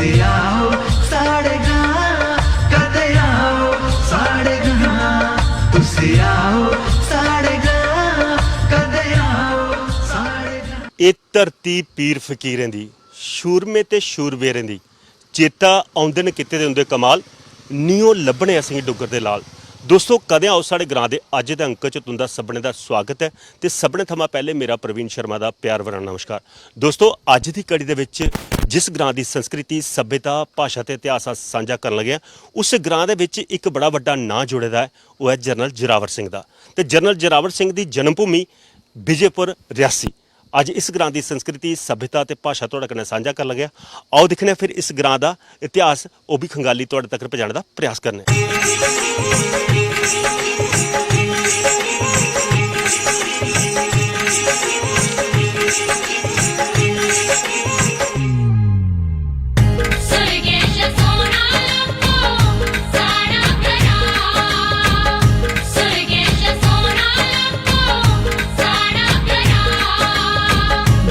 तुसी आओ साढ़े गां, कदे आओ साढ़े गां, तुसी आओ साढ़े गां, कदे आओ साढ़े गां। ਇਹ ਧਰਤੀ ਪੀਰ ਫਕੀਰਾਂ ਦੀ, ਸ਼ੂਰਮੇ ਤੇ ਸ਼ੂਰਵੇਰਾਂ ਦੀ, ਚੇਤਾ ਆਉਂਦੇ ਨੇ ਕਿਤੇ ਦੇ ਹੁੰਦੇ ਕਮਾਲ, ਨੀਓ ਲੱਭਣੇ ਅਸੀਂ ਡੁੱਗਰ ਦੇ ਲਾਲ। ਦੋਸਤੋ ਕਦੇ ਆਓ ਸਾਡੇ ਗ੍ਰਾਂ ਦੇ ਅੱਜ ਦੇ ਅੰਕ 'ਚ ਤੁੰਦਾ ਸਭਨੇ ਦਾ ਸਵਾਗਤ ਹੈ ਤੇ ਸਭਨੇ ਥਮਾਂ ਪਹਿਲੇ ਮੇਰਾ ਪ੍ਰਵੀਨ ਸ਼ਰਮਾ ਦਾ ਪਿਆਰ ਭਰਾ ਨਮਸਕਾਰ। ਦੋਸਤੋ ਅੱਜ ਦੀ ਕੜੀ ਦੇ ਵਿੱਚ ਜਿਸ ਗ੍ਰਾਂ ਦੀ ਸੰਸਕ੍ਰਿਤੀ, ਸੱਭਿਅਤਾ, ਭਾਸ਼ਾ ਤੇ ਇਤਿਹਾਸ ਸਾਂਝਾ ਕਰਨ ਲੱਗਿਆ, ਉਸ ਗ੍ਰਾਂ ਦੇ ਵਿੱਚ ਇੱਕ ਬੜਾ ਵੱਡਾ ਨਾਂ ਜੁੜੇ ਦਾ ਹੈ, ਉਹ ਹੈ ਜਨਰਲ ਜ਼ੋਰਾਵਰ ਸਿੰਘ ਦਾ। ਤੇ ਜਨਰਲ ਜ਼ੋਰਾਵਰ ਸਿੰਘ ਦੀ ਜਨਮ ਭੂਮੀ ਵਿਜੇਪੁਰ ਰਿਆਸੀ। ਅੱਜ ਇਸ ਗ੍ਰਾਂ ਦੀ ਸੰਸਕ੍ਰਿਤੀ, ਸੱਭਿਅਤਾ ਤੇ ਭਾਸ਼ਾ ਤੁਹਾਡੇ ਨਾਲ ਸਾਂਝਾ ਕਰਨ ਲੱਗਿਆ। ਆਓ ਦੇਖਣੇ ਫਿਰ ਇਸ ਗ੍ਰਾਂ ਦਾ ਇਤਿਹਾਸ, ਉਹ ਵੀ ਖੰਗਾਲੀ ਤੁਹਾਡੇ ਤੱਕ ਪਹੁੰਚਾਉਣ ਦਾ ਪ੍ਰयास ਕਰਨੇ।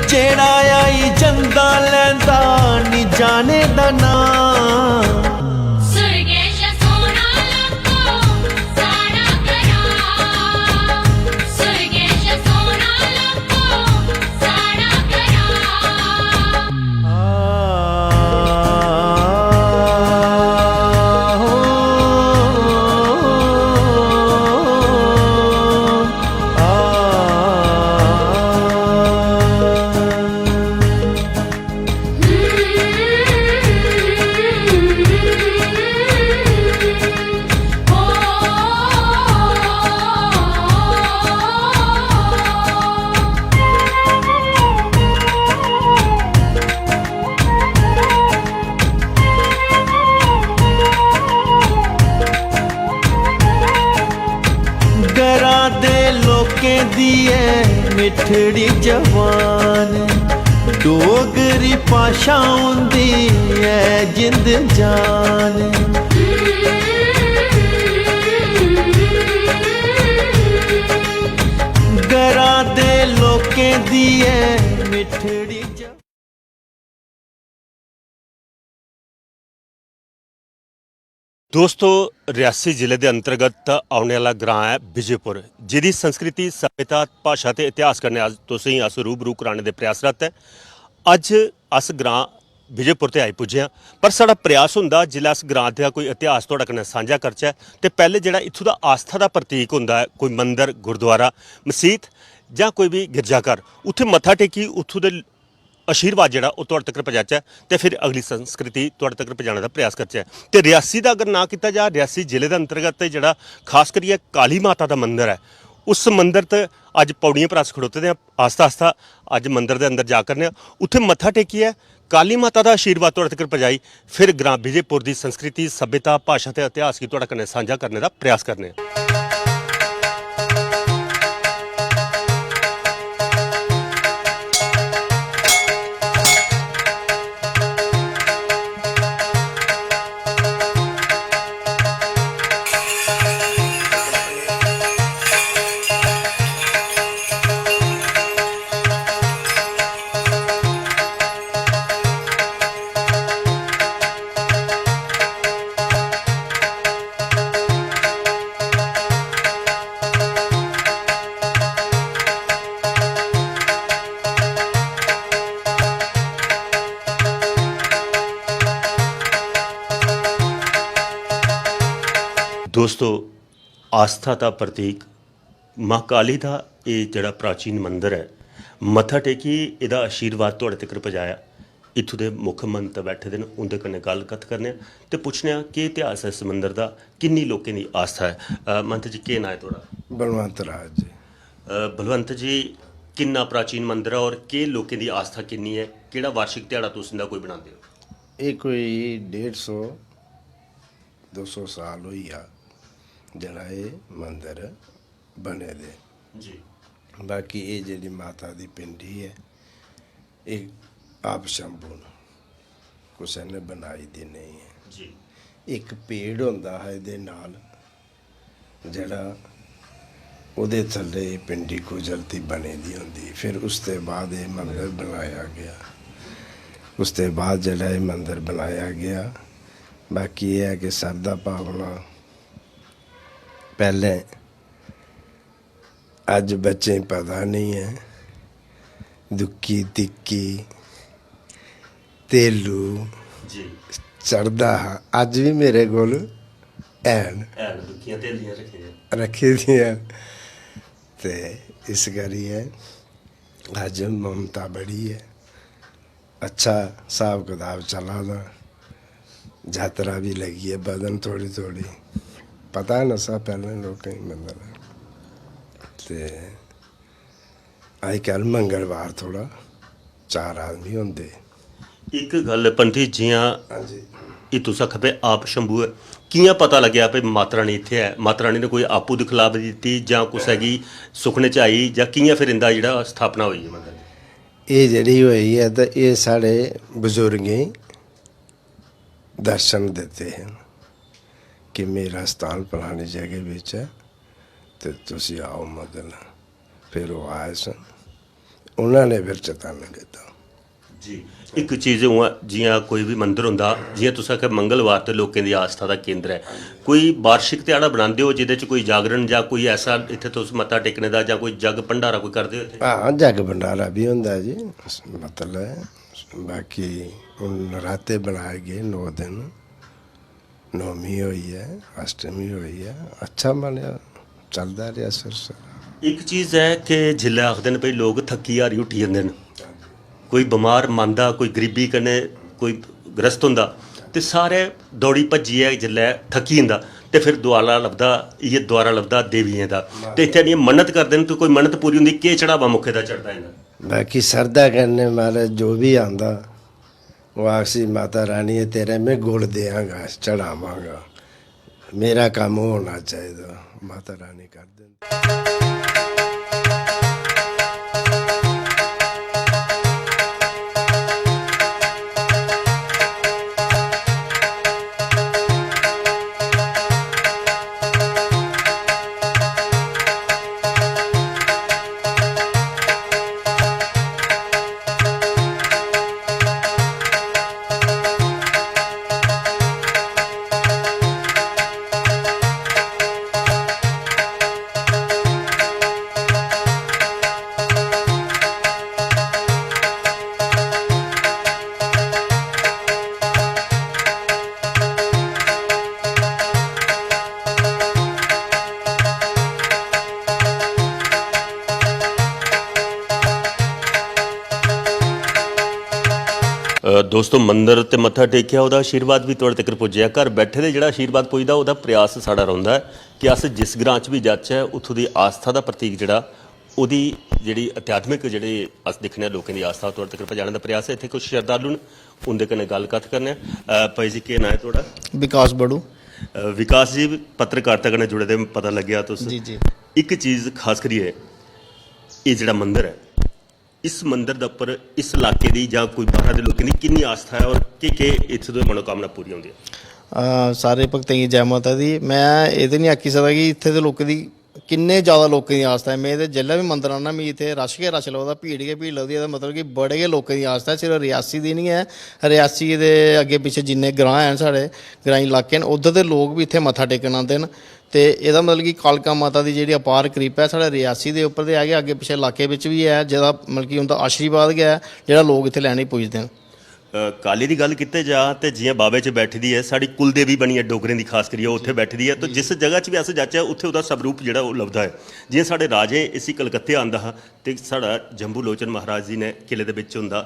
जेड़ा आई जंदा लैंदा नी जाने दा नां, सुरगेश सोना लखो साड़ा करा, सुरगेश सोना लखो साड़ा करा। मिठड़ी जवान डोगरी भाषा होंदी है जिंद जान, गरा दे लोकें दी है मिठड़ी। ਦੋਸਤੋ ਰਿਆਸੀ ਜ਼ਿਲ੍ਹੇ ਦੇ ਅੰਤਰਗਤ ਆਉਣੇ ਵਾਲਾ ਗ੍ਰਾਂ ਹੈ ਵਿਜੇਪੁਰ, ਜਿਹਦੀ ਸੰਸਕ੍ਰਿਤੀ, ਸੱਭਿਅਤਾ, ਭਾਸ਼ਾ ਤੇ ਇਤਿਹਾਸ ਕਰਨੇ ਅੱਜ ਤੁਸੀਂ ਅਸ ਰੂਬਰੂ ਕਰਾਣੇ ਦੇ ਪ੍ਰयासरत ਹੈ। ਅੱਜ ਅਸ ਗ੍ਰਾਂ ਵਿਜੇਪੁਰ ਤੇ ਆਈ ਪੁੱਜਿਆ, ਪਰ ਸਾਡਾ ਪ੍ਰयास ਹੁੰਦਾ ਜਿਲਾ ਇਸ ਗ੍ਰਾਂ ਦਾ ਕੋਈ ਇਤਿਹਾਸ ਤੁਹਾਡੇ ਨਾਲ ਸਾਂਝਾ ਕਰਚਾ ਤੇ ਪਹਿਲੇ ਜਿਹੜਾ ਇੱਥੋਂ ਦਾ ਆਸਥਾ ਦਾ ਪ੍ਰਤੀਕ ਹੁੰਦਾ ਹੈ, ਕੋਈ ਮੰਦਿਰ, ਗੁਰਦੁਆਰਾ, ਮਸੀਤ ਜਾਂ ਕੋਈ ਵੀ ਗਿਰਜਾਘਰ, ਉੱਥੇ ਮੱਥਾ ਟੇਕੀ, ਉੱਥੋਂ ਦੇ आशीर्वाद जोड़ा वो तुहाडे तक पहुँचा तो फिर अगली संस्कृति तुहाडे तक पहुँचाने का प्रयास करचा। तो रियासी का अगर ना किया जा, रियासी जिले के अंतर्गत जोड़ा खास करिए काली माता का मंदिर है, उस मंदिर तो अज पौड़ियां पर अस खड़ोते हैं। आस्ता आस्ता अज मंदिर के अंदर जा करने, उत्थे मत्था टेकी है, काली माता का आशीर्वाद तुहाडे तक पहुँचाई, फिर ग्रां विजयपुर की संस्कृति, सभ्यता, भाषा ते इतिहास की तुहाडे कन्नै साझा करने का प्रयास करने। दोस्तों आस्था का प्रतीक माँ काली का ये जड़ा प्राचीन मंदिर है, मत्था टेकी, इहदा आशीर्वाद तुहाडे तक पहुँचाया। इत्थों के मुख मंत बैठे दे, उनके कन्नै गलबात करने तो पुछने कि इतिहास है इस मंदिर का, किन्नी लोगों की आस्था है। मंत जी केह् नाम है तुहाडा? बलवंत राज जी। बलवंत जी, किन्ना प्राचीन मंदिर है और के लोगों की आस्था किन्नी है, किहड़ा वार्षिक दिहाड़ा तुसीं दा कोई बनाते हो? ये कोई 150-200 साल हुई आ जरा ये मंदिर बने दे जी। बाकी ये जी माता की पिंडी है, ये आप शंभू कुछ ने बनाई दी नहीं है जी। एक पेड़ होंदा है दे नाल जड़ा ਉਹਦੇ ਥੱਲੇ ਪਿੰਡੀ ਗੁਜਰਤੀ ਬਣੀ ਦੀ ਹੁੰਦੀ। ਫਿਰ ਉਸ ਤੋਂ ਬਾਅਦ ਇਹ ਮੰਦਰ ਬਣਾਇਆ ਗਿਆ। ਉਸ ਤੋਂ ਬਾਅਦ ਜਿਹੜਾ ਇਹ ਮੰਦਿਰ ਬਣਾਇਆ ਗਿਆ। ਬਾਕੀ ਇਹ ਹੈ ਕਿ ਸਰਦਾ ਭਾਵਨਾ ਪਹਿਲੇ ਅੱਜ ਬੱਚੇ ਪਤਾ ਨਹੀਂ ਹੈ। ਦੁੱਕੀ ਤਿੱਕੀ ਤੇਲੂ ਜੀ ਚੜਦਾ ਅੱਜ ਵੀ ਮੇਰੇ ਕੋਲ ਐਨ ਦੁੱਖੀਆਂ ਤੇਲੀਆਂ ਰੱਖੀ ਦੀਆਂ। ਤੇ ਇਸ ਕਰੀਏ ਅੱਜ ਮਮਤਾ ਬੜੀ ਹੈ। अच्छा हिसाब किताब चला था। यात्रा भी लगी है बदन थोड़ी थोड़ी पता है ना सब पहले लोग कहीं मंदिर ते अजकल मंगलवार थोड़ा 4 आदमी होंगे। एक गल पंथी जियां हाँ जी ਇਹ ਤੁਸੀਂ ਆਖਿਆ ਵੀ ਆਪ ਸ਼ੰਭੂ ਹੈ, ਕਿਵੇਂ ਪਤਾ ਲੱਗਿਆ ਵੀ ਮਾਤਾ ਰਾਣੀ ਇੱਥੇ ਹੈ? ਮਾਤਾ ਰਾਣੀ ਨੇ ਕੋਈ ਆਪੂ ਦਿਖਲਾਵੇ ਦਿੱਤੀ ਜਾਂ ਕੁਛ ਹੈਗੀ ਸੁਖਨੇ ਚ ਆਈ ਜਾਂ ਕਿਵੇਂ ਫਿਰ ਇੰਦਾ ਜਿਹੜਾ ਸਥਾਪਨਾ ਹੋਈ ਹੈ ਮੰਦਰ ਦੀ? ये जड़ी हुई है तो ये साढ़े बुजुर्ग ही दर्शन देते हैं कि मेरा स्थान फलानी जगह बिच है तो तुसी आओ मतलब। फिर वो आए सन उन्होंने फिर चेतावनी दिता जी। एक चीज़ हुआ जियां कोई भी मंदिर होंदा जियां तुसीं आखिया मंगलवार ते लोकें दी आस्था दा केंद्र है, कोई वार्षिक ध्याड़ा बनांदे हो जिहदे च कोई जागरण जां कोई ऐसा इत्थे तुस मत्था टेकने दा जां कोई जग भंडारा कोई करदे हो इत्थे? हाँ जग भंडारा भी होंदा जी मतलब। बाकी हुण नराते बनाए गए 9 दिन, नौवीं हुई है, अष्टमी हुई है, अच्छा बनया चलदा रहा सिलसिला। एक चीज़ है कि जिल्ले आखदे ने भई लोग थक्की हारी उठी जंदे ने, कोई बमार मंदा कोई गरीबी कन्नै कोई ग्रस्त होंदा ते सारे दौड़ी भज्जियै जिल्लै थक्की जंदा ते फिर दुआरा लभदा देवियें दा ते इत्थै आनियै मन्नत करदे न। तो कोई मन्नत पूरी होंदी केह् चढ़ावा मुखे दा चढ़दा इन्ना? बाकी श्रद्धा करने वाले जो भी आंदा वो आखसी माता रानी तेरे में गुड़ देंगा चढ़ावांगा, मेरा काम होना चाहिए। माता रानी कर दें। दोस्तों मंदिर ते मत्था टेकिया ਉਹਦਾ आशीर्वाद भी तुहाडे तक पुज्जिया। घर बैठे दे ਜਿਹੜਾ आशीर्वाद पुजदा ਉਹਦਾ प्रयास साड़ा रहिंदा है कि अस जिस ग्रां च भी जाचै उत्थों दी आस्था दा प्रतीक ਜਿਹੜਾ ਉਹਦੀ ਜਿਹੜੀ अध्यात्मिक ਜਿਹੜੀ अस दिक्खने लोकें दी आस्था तुहाडे तक पजाने दा प्रयास है। इत्थे कुछ श्रद्धालु न उंदे कन्नै गलबात करने। भाई जी केह् नां है तुहाडा? विकास बड़ू। विकास जी पत्रकारिता कन्नै जुड़े दे पता लग्गेआ तुस जी जी। एक चीज़ खास करिए ये ਜਿਹੜਾ मंदिर है इस मंदिर के उपर इस इलाके की या कोई बाहर के लोगों की कितनी आस्था है और कि इत्थों दी मनोकामना पूरी होंदी है? सारे भगतें की जय माता दी। मैं ये तो नहीं आखी सकता कि इत्थे दे लोकें दी किन्ने ज़्यादा लोकें की आस्था है। मैं जेल्लै भी मंदिर आना मिगी इत्थे रश गै रश लगदा, भीड़ गै भीड़ लगदी है। मतलब कि बड़े गै लोकें की आस्था है। सिर्फ रियासी दी नहीं है, रियासी दे अग्गे पिच्छे जिन्ने ग्रां हैं साढ़े ग्राईं इलाके न उद्धर दे लोग भी इत्थे मत्था टेकन आंदे न। तो यदा मतलब कि कालका माता की जी अपार कृपा है साढ़े रियासी के उपर तो है कि अगे पिछले इलाके भी है जिहदा मतलब कि उनका आशीर्वाद गै जो लोग इत्थे लैने पुजदे हैं। काली की गल कीते जा तो जियां बाबे च बैठी दी है साड़ी कुल देवी बनी है डोगरें की, खास करिए उत्थे बैठी दी है। तो जिस जगह च भी अस जाचै उत्थे उहदा स्वरूप जिहड़ा ओह लभदा है। जियां साढ़े राजे इसी कलकत्ते आंदा हा ते साढ़ा जंबू लोचन महाराज जी ने किले दे विच हुंदा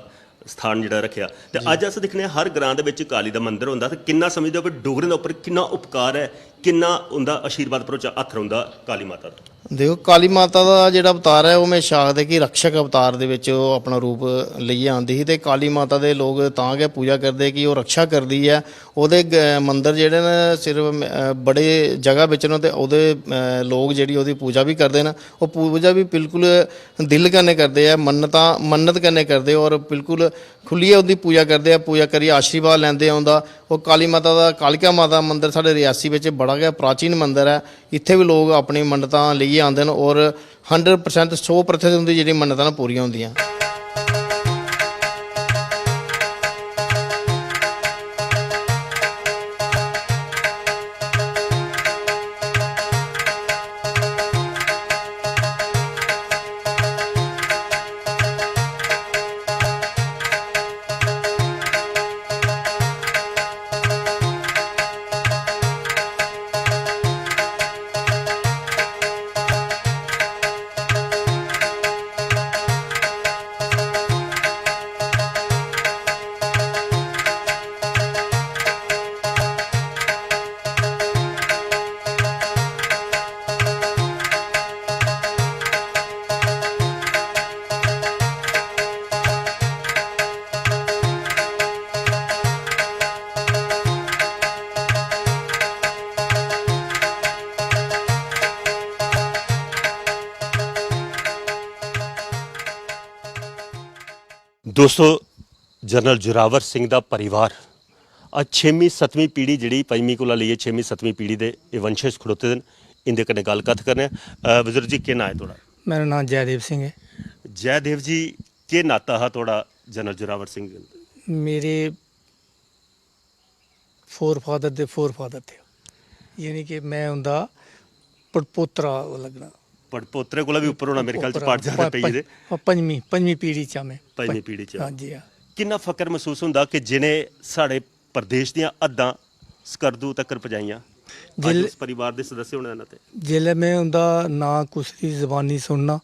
स्थान जिहड़ा रखिया ते अज अस दिक्खने हर ग्रां दे विच काली दा मंदिर हुंदा। ते किन्ना समझदे हो कि डोगरें दे उपर किन्ना उपकार है, किन्ना उंदा आशीर्वाद भरोचा हत्थ रहुंदा काली माता दा? देखो काली माता का जो अवतार है वो हमेशा आखते कि रक्षक अवतार के अपना रूप लेइयै आंदी ही। ते काली माता के लोग तां गै पूजा करते कि वो रक्षा करती है। ओहदे मंदिर जेहड़े न सिर्फ बड़े जगह बिच न ते ओहदे लोग जेहड़ी ओहदी पूजा भी करते हैं। वो पूजा भी बिल्कुल दिल कन्नै करते हैं, मन्नत कन्नै करते और बिल्कुल खुल्लियै उहदी पूजा करते हैं। पूजा करियै आशीर्वाद लैंदे उंदा। वो काली माता का कालिका माता मंदिर साढ़े रियासी बिच बड़ा गै प्राचीन मंदिर है। इत्थे भी लोग अपनी मन्नतां लेइयै आंदे न और 100% 100% उंदी जेहड़ी मन्नतां पूरियां होंदियां। ਦੋਸਤੋ ਜਨਰਲ ਜ਼ੋਰਾਵਰ ਸਿੰਘ ਦਾ ਪਰਿਵਾਰ ਅੱਜ 6ਵੀਂ 7ਵੀਂ ਪੀੜ੍ਹੀ ਜਿਹੜੀ 5ਵੀਂ ਕੋਲ ਲਈਏ 6ਵੀਂ 7ਵੀਂ ਪੀੜ੍ਹੀ ਦੇ ਇਹ ਵੰਸ਼ਜ ਖੜੋਤੇ ਹਨ ਇਹਦੇ ਕਨੇ ਗੱਲਬਾਤ ਕਰਨੇ ਬਜ਼ੁਰਗ ਜੀ ਕੀ ਨਾਂ ਹੈ ਤੁਹਾਡਾ? ਮੇਰਾ ਨਾਮ ਜੈਦੇਵ ਸਿੰਘ ਹੈ। ਜੈਦੇਵ ਜੀ ਕੀ ਨਾਤਾ ਹੈ ਤੁਹਾਡਾ ਜਨਰਲ ਜ਼ੋਰਾਵਰ ਸਿੰਘ? ਮੇਰੇ ਫੋਰ ਫਾਦਰ ਦੇ ਫੋਰ ਫਾਦਰ थे, ਯਾਨੀ ਕਿ ਮੈਂ ਉਹਦਾ ਪੜਪੋਤਰਾ ਲੱਗਣਾ। ਪੜਪੋਤਰੇ ਕੋਲ ਵੀ ਉੱਪਰ ਹੋਣਾ ਮੇਰੇ ਖਿਆਲ ਚ ਪੜ ਜਾਂਦਾ ਪਈ ਇਹਦੇ ਪੰਜਵੀਂ ਪੀੜ੍ਹੀ ਚ ਆ ਮੈਂ। ਪੰਜਵੀਂ ਪੀੜ੍ਹੀ ਚ। ਹਾਂਜੀ ਹਾਂ। ਕਿੰਨਾ ਫਕਰ ਮਹਿਸੂਸ ਹੁੰਦਾ ਕਿ ਜਿਹਨੇ ਸਾਡੇ ਪ੍ਰਦੇਸ਼ ਦੀਆਂ ਅੱਧਾਂ ਸਕਰਦੂ ਤੱਕ ਪਹੁੰਚਾਈਆਂ ਜਿਲ ਉਸ ਪਰਿਵਾਰ ਦੇ ਸਦस्य ਹੋਣੇ ਇਹਨਾਂ ਤੇ। ਜਿਲੇ ਮੈਂ ਉਹਦਾ ਨਾਂ ਕੁਛ ਦੀ ਜ਼ਬਾਨੀ ਸੁਣਨਾ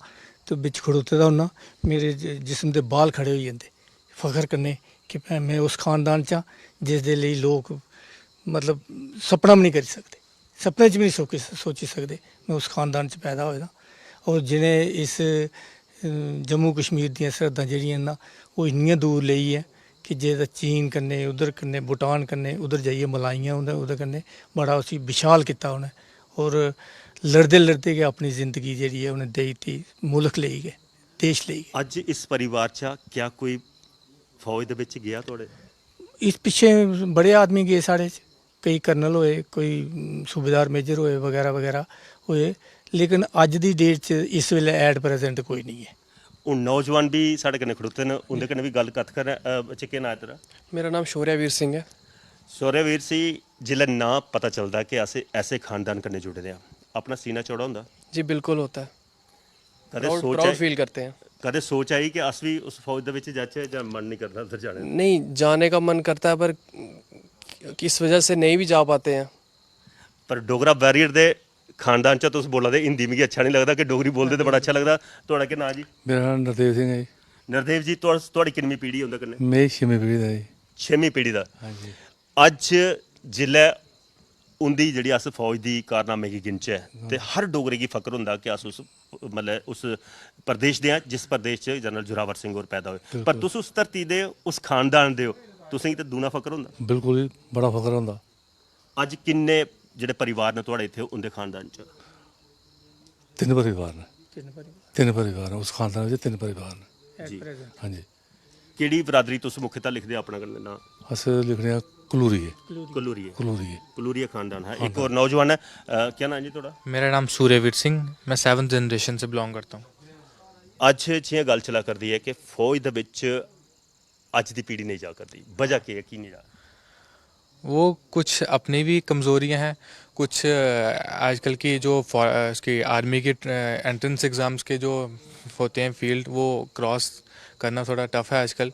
ਤੇ ਵਿੱਚ ਖੜੋਤੇ ਦਾ ਹੁੰਨਾ, ਮੇਰੇ ਜਿਸਮ ਦੇ ਬਾਲ ਖੜੇ ਹੋ ਜਾਂਦੇ ਫਖਰ ਕਰਨੇ ਕਿ ਮੈਂ ਉਸ ਖਾਨਦਾਨ ਚ ਜਿਸ ਦੇ ਲਈ ਲੋਕ मतलब सपना भी नहीं कर सकते, सपने च भी नहीं सोची सकते मैं उस खानदान च पैदा होया। और जिन्हें इस जम्मू कश्मीर दी सरहदां जेहड़ियां ना वो इन्नियां दूर लेई है कि जे चीन कन्नै उधर कन्नै भूटान कन्नै उधर जाइए मलाइयां उधर कन्नै बड़ा उसी विशाल किया उन्हें। और लड़ते लड़ते गए अपनी जिंदगी जी है उन्हें देई थी, मुल्क लेई गए, देश लेई गए। ਅੱਜ ਇਸ ਪਰਿਵਾਰ ਚ क्या कोई फौज ਦੇ ਵਿੱਚ ਗਿਆ ਤੁਹਾਡੇ? इस पिछे बड़े आदमी गए साढ़े च, कई करनल होए, कोई सूबेदार मेजर होए वगैरह वगैरह होए, लेकिन अज दी डेट च इस वेले एट प्रेजेंट कोई नहीं है। ਹੁਣ ਨੌਜਵਾਨ ਵੀ ਸਾਡੇ ਕਨੇ ਖੜੋਤੇ ਨੇ ਉਹਦੇ ਕਨੇ ਵੀ ਗੱਲ ਕੱਥ ਕਰ ਬੱਚੇ ਕੀ ਨਾਂ ਹੈ ਤੇਰਾ? मेरा नाम शौर्यवीर सिंह है। ਸੌਰਯਵੀਰ ਸੀ ਜਿਲੇ ਨਾਂ ਪਤਾ ਚੱਲਦਾ ਕਿ ਐਸੇ ਖਾਨਦਾਨ ਕਨੇ ਜੁੜੇ ਦੇ ਆ ਆਪਣਾ ਸੀਨਾ ਚੌੜਾ ਹੁੰਦਾ? जी बिल्कुल होता है, ਕਦੇ प्राउड ਸੋਚ प्राउड ਆਈ फील करते हैं। ਕਦੇ ਸੋਚ ਆਈ ਕਿ ਅਸ ਵੀ ਉਸ ਫੌਜ ਦੇ ਵਿੱਚ ਜਾਚੇ ਜਾਂ ਮਨ ਨਹੀਂ ਕਰਦਾ ਉੱਧਰ ਜਾਣੇ ਨੂੰ? नहीं जाने का मन करता है पर किस वजह से नहीं भी जा पाते हैं। ਪਰ ਡੋਗਰਾ ਬੈਰੀਅਰ ਦੇ ਖਾਨਦਾਨ ਚ ਤੁਸੀਂ ਬੋਲਦੇ ਹਿੰਦੀ ਵੀ ਅੱਛਾ ਨਹੀਂ ਲੱਗਦਾ ਕਿ ਡੋਗਰੀ ਬੋਲਦੇ ਤੇ ਬੜਾ ਅੱਛਾ ਲੱਗਦਾ। ਤੁਹਾਡਾ ਕੀ ਨਾਂ ਜੀ? ਮੇਰਾ ਨਾਮ ਨਰਦੇਵ ਸਿੰਘ ਹੈ ਜੀ। ਨਰਦੇਵ ਜੀ ਤੁਹਾਡੀ ਕਿੰਨੀ ਪੀੜ੍ਹੀ ਹੁੰਦਾ ਕਨੇ? ਮੇਰੀ ਛੇਵੀਂ ਪੀੜ੍ਹੀ ਦਾ ਜੀ। 6ਵੀਂ ਪੀੜ੍ਹੀ ਦਾ। ਹਾਂਜੀ। ਅੱਜ ਜ਼ਿਲ੍ਹੇ उंदी जी अस फौज की कारनामे की गिनचे तो हर डोगरे की फकर होंगे कि अस उस मतलब उस प्रदेश दे जिस प्रदेश च जनरल जोरावर सिंह होर पैदा हुए, पर तुस उस धरती दे उस खानदान दे हो, तुसें तो दूना फकर होंदा? बिल्कुल ही बड़ा फकर होंदा। अज किन्ने जेडे परिवार ने तुहाडे इत्थे उंदे खानदान च? तीन परिवार ने। तीन परिवार ने उस खानदान में, तीन परिवार ने जी। हाँ जी। किहड़ी बरादरी तुस मुख्यतः लिखदे अपना कन्नै नां? अस लिखने कलूरीए। कलूरीए। कलूरीए। कलूरीए खानदान है। एक और नौजवान है, क्या नाम जी थोड़ा? मेरा नाम सूर्यवीर सिंह, मैं 7th जनरेशन से बिलोंग करता हूँ। ਅੱਜ ਜਿਹੀਆਂ ਗੱਲ ਚਲਾ ਕਰਦੀ ਹੈ ਕਿ ਫੌਜ ਦੇ ਵਿੱਚ ਅੱਜ ਦੀ ਪੀੜ੍ਹੀ ਨਹੀਂ ਜਾ ਕਰਦੀ, ਵਜ੍ਹਾ ਕੀ ਹੈ, ਕੀ ਨਹੀਂ ਜਾ? वो कुछ अपनी भी कमज़ोरियाँ हैं, कुछ आजकल की जो इसकी आर्मी के एंट्रेंस एग्ज़ाम्स के जो होते हैं फील्ड, वो क्रॉस करना थोड़ा टफ है आजकल।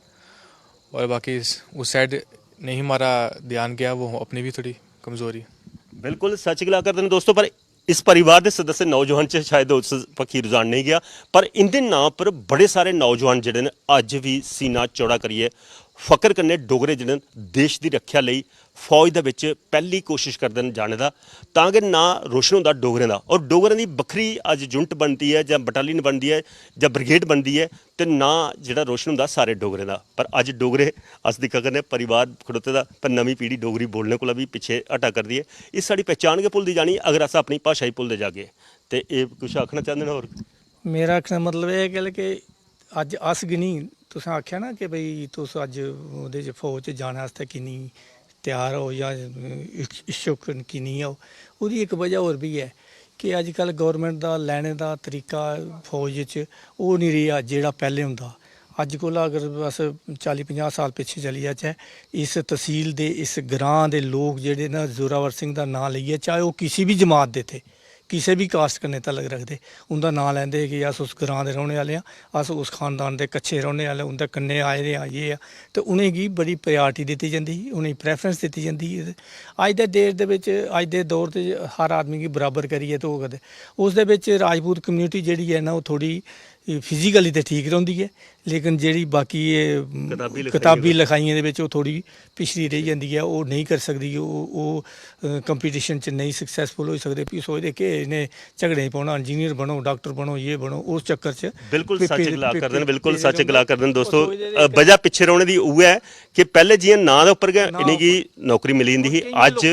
और बाकी उस साइड नहीं हमारा ध्यान गया, वो अपनी भी थोड़ी कमज़ोरी है। बिल्कुल सच गला करते हैं दोस्तों, पर इस परिवार के सदस्य नौजवान च शायद उस पक्खी रुझान नहीं गया, पर इनके नाम पर बड़े सारे नौजवान जिहड़े ने अज भी सीना चौड़ा करिए फकर करने डोगरे जिहड़े देश की रक्षा लई फौज दे विच पहली कोशिश करते हैं जाने का, ताकि ना रोशन होंदा डोगरें का। और डोगरें की बखरी अज यूनिट बनती है, जां बटालीन बनती है, जां ब्रिगेड बनती है, तो ना जिहड़ा रोशन होंदा सारे डोगरें का। पर अज डोगरे अस दिक्खा करने परिवार खड़ोते दा, पर नवीं पीढ़ी डोगरी बोलने को भी पिछे हटा करती है। इस साड़ी पहचान के भुलती जानी अगर अस अपनी भाषा ही भुलते जागे। तो ये कुछ आखना चाहते हैं? और मेरा आखना मतलब ये गल कि अज अस गिनी तुसें आख्या ना कि भाई तुस अज ओहदे च फौज च जाने आस्तै किन्नी तैयार हो या इच्छुक किन्नी हो, ओहदी इक वजह होर भी है कि अजकल गौरमेंट दा लैने दा तरीका फौज च ओह् नहीं रेहा जेह्ड़ा पैह्लें होंदा। अज कोला अगर अस 40-50 साल पिछे चली जाचै, इस तहसील दे इस ग्रां दे लोग जेह्ड़े ना जोरावर सिंह दा नां लेइयै, चाहे ओह् किसी भी जमात दे थे, किसी भी कास्ट कन्नै तलक रखदे, उंदा नां लैंदे कि अस उस ग्रां दे रौह्ने आह्ले आं, अस उस खानदान दे कच्चे रौह्ने आह्ले, उंदे कन्नै आए दे आं, ये आ। ते उ'नेंगी बड़ी प्रायोरिटी दित्ती जंदी ही, उ'नेंगी प्रेफरेंस दित्ती जंदी ही। अज दे डेट दे विच, अज दे दौर ते हर आदमी गी बराबर करियै ते ओह् करदे। उस दे विच राजपूत कम्युनिटी जेह्ड़ी है ना, ओह् थोड़ी फिजिकली ते ठीक रौंह्दी है, लेकिन जेह्ड़ी बाकी कताबी लखाइयें दे विच ओह् थोड़ी पिछड़ी रेही जंदी है, ओह् नहीं करी सकदी, ओह् कंपीटिशन च नहीं सक्सैसफुल होई सकदे। फ्ही सोचदे कि इ'नें झगड़े च पौना, इंजीनियर बनो, डॉक्टर बनो, ये बनो, उस चक्कर च बिल्कुल सच गला करदे न, बिल्कुल सच गला करदे न दोस्तों। वजह पिछे रौह्ने दी उ'ऐ है कि पैह्ले जि'यां नां दे उप्पर गै इ'नेंगी नौकरी मिली जंदी ही, अज्ज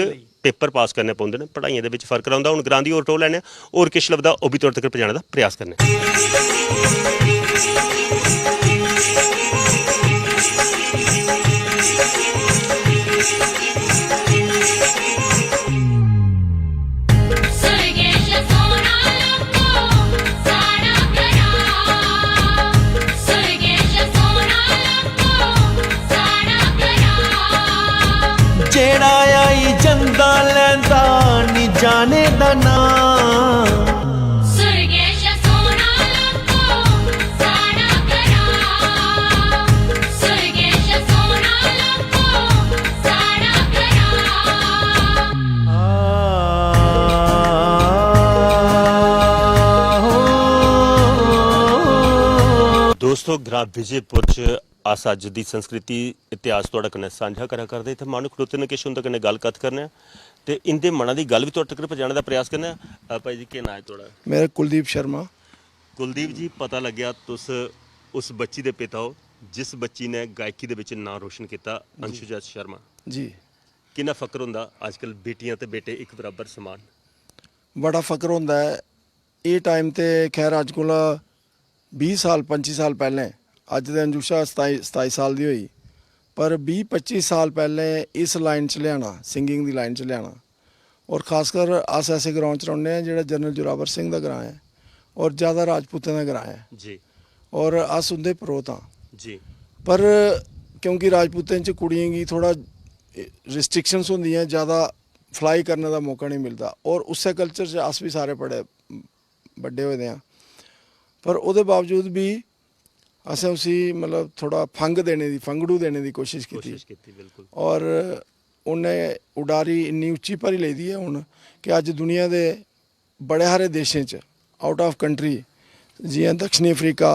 पेपर पास करने पौंदे न, पढ़ाइयां दे विच फर्क रौंह्दा। हुण ग्रां दी होर टोल लैने होर किश लभदा ओह् भी तुहाडे तक पजाने दा प्रयास करने। ਜਿਹੜਾ ਆਈ ਜੰਦਾ ਲੈਂਦਾ ਨੀ ਜਾਣੇ ਦਾ ਨਾਂ ਸੁਰਗੇਸ਼ ਸੋਨਾ ਲੱਖੋ ਸਾੜਾ ਕਰਾ ਸੁਰਗੇਸ਼ ਸੋਨਾ ਲੱਖੋ ਸਾੜਾ ਕਰਾ ਦੋਸਤੋ ਗ੍ਰਾਮ ਵਿਜੇਪੁਰ ਚ ਅਸ ਅੱਜ ਦੀ ਸੰਸਕ੍ਰਿਤੀ ਇਤਿਹਾਸ ਤੁਹਾਡੇ ਕਨੇ ਸਾਂਝਾ ਕਰਿਆ ਕਰਦੇ ਇੱਥੇ ਮਾਨੁ ਖੜੋਤੇ ਨੇ ਕਿਸ ਹੁੰਦਾ ਕਨੇ ਗੱਲਬਾਤ ਕਰਨੇ ਆ ਤੇ ਇੰਦੇ ਮਨਾਂ ਦੀ ਗੱਲ ਵੀ ਤੁਹਾਡੇ ਤੱਕ ਪਹੁੰਚਾਉਣ ਦਾ ਪ੍ਰयास ਕਰਨੇ ਆ ਭਾਈ ਜੀ ਕੀ ਨਾਂ ਹੈ ਤੁਹਾਡਾ मेरा कुलदीप शर्मा ਕੁਲਦੀਪ ਜੀ ਪਤਾ ਲੱਗਿਆ ਤੁਸ ਉਸ ਬੱਚੀ ਦੇ ਪਿਤਾ ਹੋ ਜਿਸ ਬੱਚੀ ਨੇ ਗਾਇਕੀ ਦੇ ਵਿੱਚ ਨਾਂ ਰੋਸ਼ਨ ਕੀਤਾ ਅੰਸ਼ੁਜਾ ਸ਼ਰਮਾ जी ਕਿੰਨਾ ਫਖਰ ਹੁੰਦਾ ਅੱਜਕੱਲ ਬੇਟੀਆਂ ਤੇ ਬੇਟੇ ਇੱਕ ਬਰਾਬਰ ਸਮਾਨ बड़ा फकर होंदा है ये टाइम ते खैर अज कोला 20 साल 25 साल पहले अज दे अंजुषा 27 साल दी होई पर 20-25 साल पहले इस लाइन च लियाना सिंगिंग दी लाइन च लियाना और खासकर अस ऐसे ग्रां च रौह्ने आं जेह्ड़ा जनरल जोरावर सिंह दा ग्रां है और ज़्यादा राजपूतें दा ग्रां है ਜੀ और अस उंदे परोत आं ਜੀ पर क्योंकि राजपूतें च कुड़ियें गी थोड़ा रिस्ट्रिक्शंस होंदियां ज़्यादा फ्लाई करने का मौका नहीं मिलता और उस्सै कल्चर च अस भी सारे बड़े बड्डे होए दे आं पर ओह्दे बावजूद भी असें उसी मतलब थोड़ा फंग देने दी फंगड़ू देने की कोशिश की ਕੋਸ਼ਿਸ਼ ਕੀਤੀ ਬਿਲਕੁਲ और उन्हें उडारी इन्नी उच्ची भरी लेदी है हुण कि अज दुनिया के बड़े सारे देशें च आउट ऑफ कंट्री जियां दक्षिणी अफ्रीका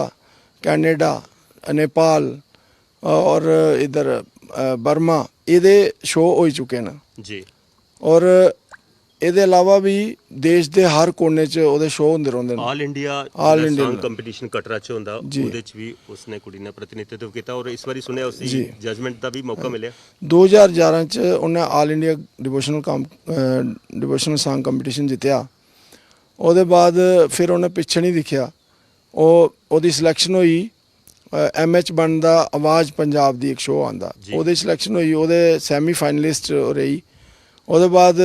कैनेडा नेपाल और इधर बर्मा ਇਹਦੇ शो हो चुके हैं ਜੀ और ਇਹਦੇ ਇਲਾਵਾ ਵੀ ਦੇਸ਼ ਦੇ ਹਰ ਕੋਨੇ 'ਚ ਉਹਦੇ ਸ਼ੋਅ ਹੁੰਦੇ ਰਹਿੰਦੇ ਨੇ all India All India song competition Katra ਚ ਹੁੰਦਾ ਜੀ। ਉਹਦੇ ਚ ਵੀ ਉਸਨੇ ਕੁੜੀ ਨੇ ਪ੍ਰਤੀਨਿਧਤਵ ਕੀਤਾ ਔਰ ਇਸ ਵਾਰੀ ਸੁਣਿਆ ਉਸੇ ਜੀ। ਜਜਮੈਂਟ ਦਾ ਵੀ ਮੌਕਾ ਮਿਲਿਆ 2011 ਚ ਉਹਨੇ all India devotional song competition ਜਿੱਤਿਆ ਉਹਦੇ ਬਾਅਦ ਫਿਰ ਉਹਨੇ ਪਿੱਛੇ ਨਹੀਂ ਦਿਖਿਆ ਉਹਦੀ ਸਿਲੈਕਸ਼ਨ ਹੋਈ ਐਮਐਚ ਬਣਦਾ ਆਵਾਜ਼ ਪੰਜਾਬ ਦੀ ਇੱਕ ਸ਼ੋਅ ਆਂਦਾ ਜੀ। ਉਹਦੀ ਸਿਲੈਕਸ਼ਨ ਹੋਈ ਉਹਦੇ ਸੈਮੀ ਫਾਈਨਲਿਸਟ ਰਹੀ ਉਹਦੇ ਬਾਅਦ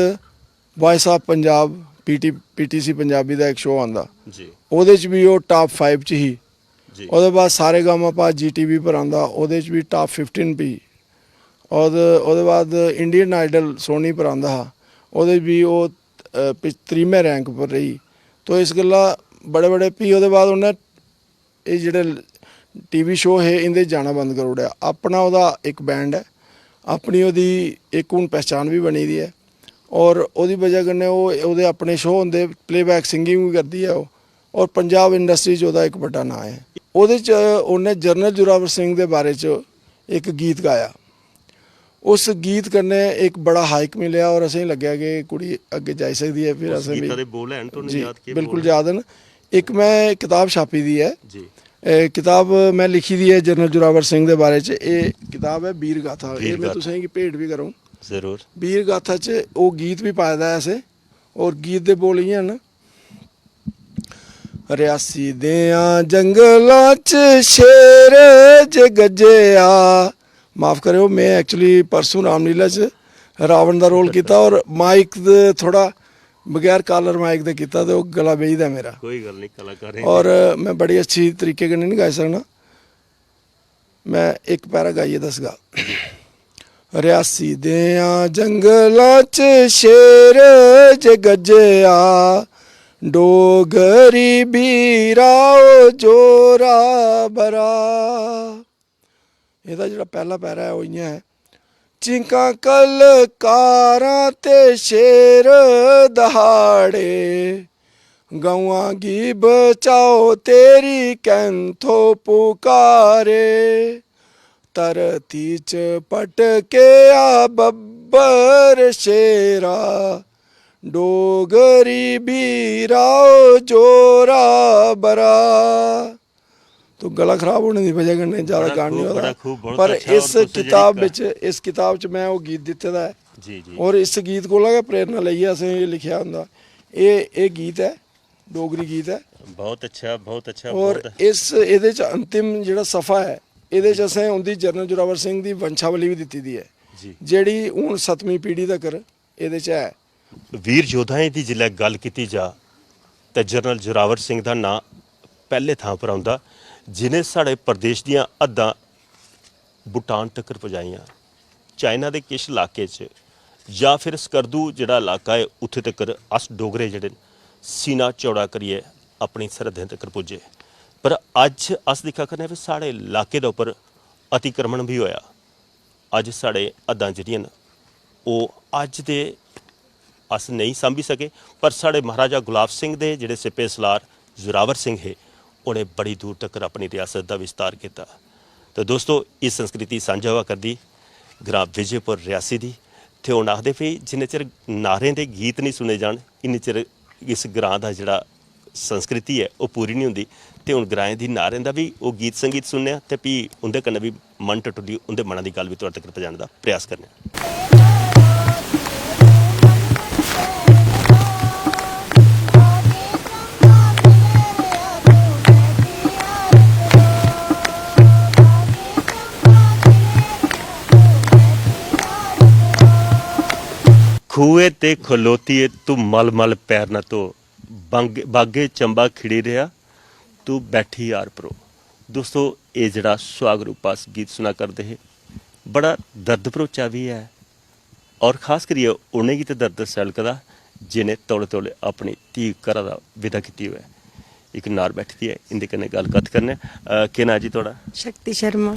ਵੌਇਸ ਆਫ ਪੰਜਾਬ ਪੀਟੀਸੀ ਪੰਜਾਬੀ ਦਾ ਇੱਕ ਸ਼ੋਅ ਆਂਦਾ ਜੀ ਉਹਦੇ ਚ ਵੀ ਉਹ ਟਾਪ 5 ਚ ਹੀ ਜੀ ਉਹਦੇ ਬਾਅਦ ਸਾਰੇ ਗਾਮਾਪਾ ਜੀਟੀਵੀ ਪਰ ਆਂਦਾ ਉਹਦੇ ਚ ਵੀ ਟਾਪ 15 ਵੀ ਉਹਦੇ ਬਾਅਦ ਇੰਡੀਅਨ ਆਈਡਲ ਸੋਨੀ ਪਰ ਆਂਦਾ हा ਉਹਦੇ ਵੀ ਉਹ 3वें ਰੈਂਕ ਪਰ ਰਹੀ ਤੋ ਇਸ ਗੱਲਾਂ ਬੜੇ ਬੜੇ ਵੀ ਉਹਦੇ ਬਾਅਦ ਉਹਨੇ ਇਹ ਜਿਹੜੇ ਟੀਵੀ ਸ਼ੋਅ ਹੈ ਇਹਦੇ ਜਾਣਾ ਬੰਦ ਕਰ ਉੜਿਆ ਆਪਣਾ ਉਹਦਾ ਇੱਕ ਬੈਂਡ ਹੈ ਆਪਣੀ ਉਹਦੀ ਇੱਕ ਹੁਣ ਪਹਿਚਾਨ ਵੀ ਬਣੀ ਦੀ ਹੈ ਔਰ ਉਹਦੀ ਵਜ੍ਹਾ ਕਰਨੇ ਉਹਦੇ ਆਪਣੇ ਸ਼ੋਅ ਹੁੰਦੇ ਪਲੇਬੈਕ ਸਿੰਗਿੰਗ ਵੀ ਕਰਦੀ ਹੈ ਉਹ ਔਰ ਪੰਜਾਬ ਇੰਡਸਟਰੀ 'ਚ ਉਹਦਾ ਇੱਕ ਵੱਡਾ ਨਾਂ ਹੈ ਉਹਦੇ 'ਚ ਉਹਨੇ ਜਨਰਲ ਜ਼ੋਰਾਵਰ ਸਿੰਘ ਦੇ ਬਾਰੇ 'ਚ ਇੱਕ ਗੀਤ ਗਾਇਆ ਉਸ ਗੀਤ ਕਰਨੇ ਇੱਕ ਬੜਾ ਹਾਈਕ ਮਿਲਿਆ ਔਰ ਅਸੀਂ ਲੱਗਿਆ ਕਿ ਕੁੜੀ ਅੱਗੇ ਜਾ ਸਕਦੀ ਹੈ ਫਿਰ ਅਸੀਂ ਗੀਤਾਂ ਵੀ ਦੇ ਬੋਲ ਹਨ ਤੁਹਾਨੂੰ ਜੀ ਯਾਦ ਕੀ ਬਿਲकुल ਯਾਦ ਹਨ ਇੱਕ ਮੈਂ ਕਿਤਾਬ ਛਾਪੀ ਦੀ ਹੈ ਜੀ किताब मैं लिखी दी है जनरल जोरावर सिंह के बारे च ये किताब है वीर गाथा ये मैं तुसें गी भेंट भी करूँ ਜ਼ਰੂਰ वीर गाथा च वो गीत भी पाए दा ऐसे और गीत दे बोल इ'यां न रियासी देआं जंगलां च शेर ज गज्जेआ माफ़ करो मैं एक्चुअली परसों रामलीला च रावण दा रोल किया और माइक थोड़ा बगैर कॉलर माइक दे किया तो गला बेही दा मेरा ਕੋਈ ਗੱਲ ਨਹੀਂ ਕਲਾਕਾਰ ਹੈ और मैं बड़ी अच्छी तरीके कन्नै नहीं गाई सकना मैं एक पैरा गाइए दसगा रियासी देआं जंगलां च शेर ज गज्जेआ डोगरी बीरा जोरा बरा ਇਹਦਾ ਜਿਹੜਾ ਪਹਿਲਾ ਪੈਰਾ ਹੈ ਉਹ ਇਆਂ ਹੈ चिंका कलकारां ते शेर दहाड़े गौआं गी बचाओ तेरी कैंथो पुकारे धरती च पटके आ बब्बर शेरा डोगरी बीराओ जोरा बरा तो गला खराब होने की वजह कन्नै ज़्यादा गान नहीं बड़ा होता खूब, बहुत पर अच्छा। इस और तुसें किताब जेह्ड़ी विच इस किताब च मैं वो गीत दित्ते दा है जी जी और इस गीत कोला गै प्रेरणा लेइयै असें एह् लिखेआ होंदा एह् गीत है डोगरी गीत है बहुत अच्छा और बहुत इस ਇਹਦੇ ਚ अंतिम ਜਿਹੜਾ ਸਫਾ ਹੈ ਇਹਦੇ ਚ ਅसें ਉਹਦੀ ਜਨਰਲ ਜੋਰਾਵਰ ਸਿੰਘ ਦੀ ਵੰਸ਼ਾਵਲੀ ਵੀ ਦਿੱਤੀ ਦੀ ਹੈ ਜੀ ਜਿਹੜੀ ਹੁਣ 7ਵੀਂ ਪੀੜ੍ਹੀ ਤੱਕ ਇਹਦੇ ਚ ਹੈ ਵੀਰ ਯੋਧਾਵਾਂ ਦੀ ਜਿਲੇ ਗੱਲ ਕੀਤੀ ਜਾ ਤੇ ਜਨਰਲ ਜ਼ੋਰਾਵਰ ਸਿੰਘ ਦਾ ਨਾਂ ਪਹਿਲੇ ਥਾਂ ਪਰ ਆਉਂਦਾ ਜਿਨੇ ਸਾਡੇ ਪ੍ਰਦੇਸ਼ ਦੀਆਂ ਅੱਧਾਂ ਭੂਟਾਨ ਤੱਕ ਪਹੁੰਚਾਈਆਂ ਚਾਈਨਾ ਦੇ ਕਿਸ ਇਲਾਕੇ 'ਚ ਜਾਂ ਫਿਰ ਸਕਰਦੂ ਜਿਹੜਾ ਇਲਾਕਾ ਹੈ ਉੱਥੇ ਤੱਕ ਅਸ ਡੋਗਰੇ ਜਿਹੜੇ ਸੀਨਾ ਚੌੜਾ ਕਰੀਏ ਆਪਣੀ ਸਰਹੱਦਾਂ ਤੱਕ ਪੁੱਜੇ। पर अज अस दिक्खा करने भी साढ़े इलाके दे उपर अतिक्रमण भी होया। अज साढ़े हद्दां जेह्ड़ियां न ओह् अज दे अस नहीं सांभी सके, पर साढ़े महाराजा गुलाब सिंह दे जेह्ड़े सिपे सलार जोरावर सिंह है उन्हें बड़ी दूर तक अपनी रियासत का विस्तार किया। तो दोस्तों इस संस्कृति सांझा हुआ करदी ग्रां विजयपुर रियासी दी। ते हुण आखदे भी जिन्ने चिर नारें दे गीत नहीं सुने जान इन्ने चिर इस ग्रां दा जेह्ड़ा संस्कृति है वो पूरी नहीं होंदी। ते हुण ग्राएं दी नारें दा भी वो गीत संगीत सुनने ते भी उंदे कन्नै भी मन टुटी उंदे मनां दी गल भी तुहाडे तक पहुंचाने दा प्रयास करने। खूए ते खलोती तू मल मल पैर न तो बागे चंबा खिड़ी रहा तू बैठी यार परो। दोस्तों ये जड़ा सुहाग रूपा गीत सुना करते हैं बड़ा दर्द भरोचा भी है और खास करिए उन्हें गी तो दर्द सैलकदा जिन्हें तौले तौले अपनी धी घरा दा विदा की हुआ है। एक नार बैठी दी है इंदे कन्नै गल कत करने। केह् नां जी थोड़ा? शक्ति शर्मा।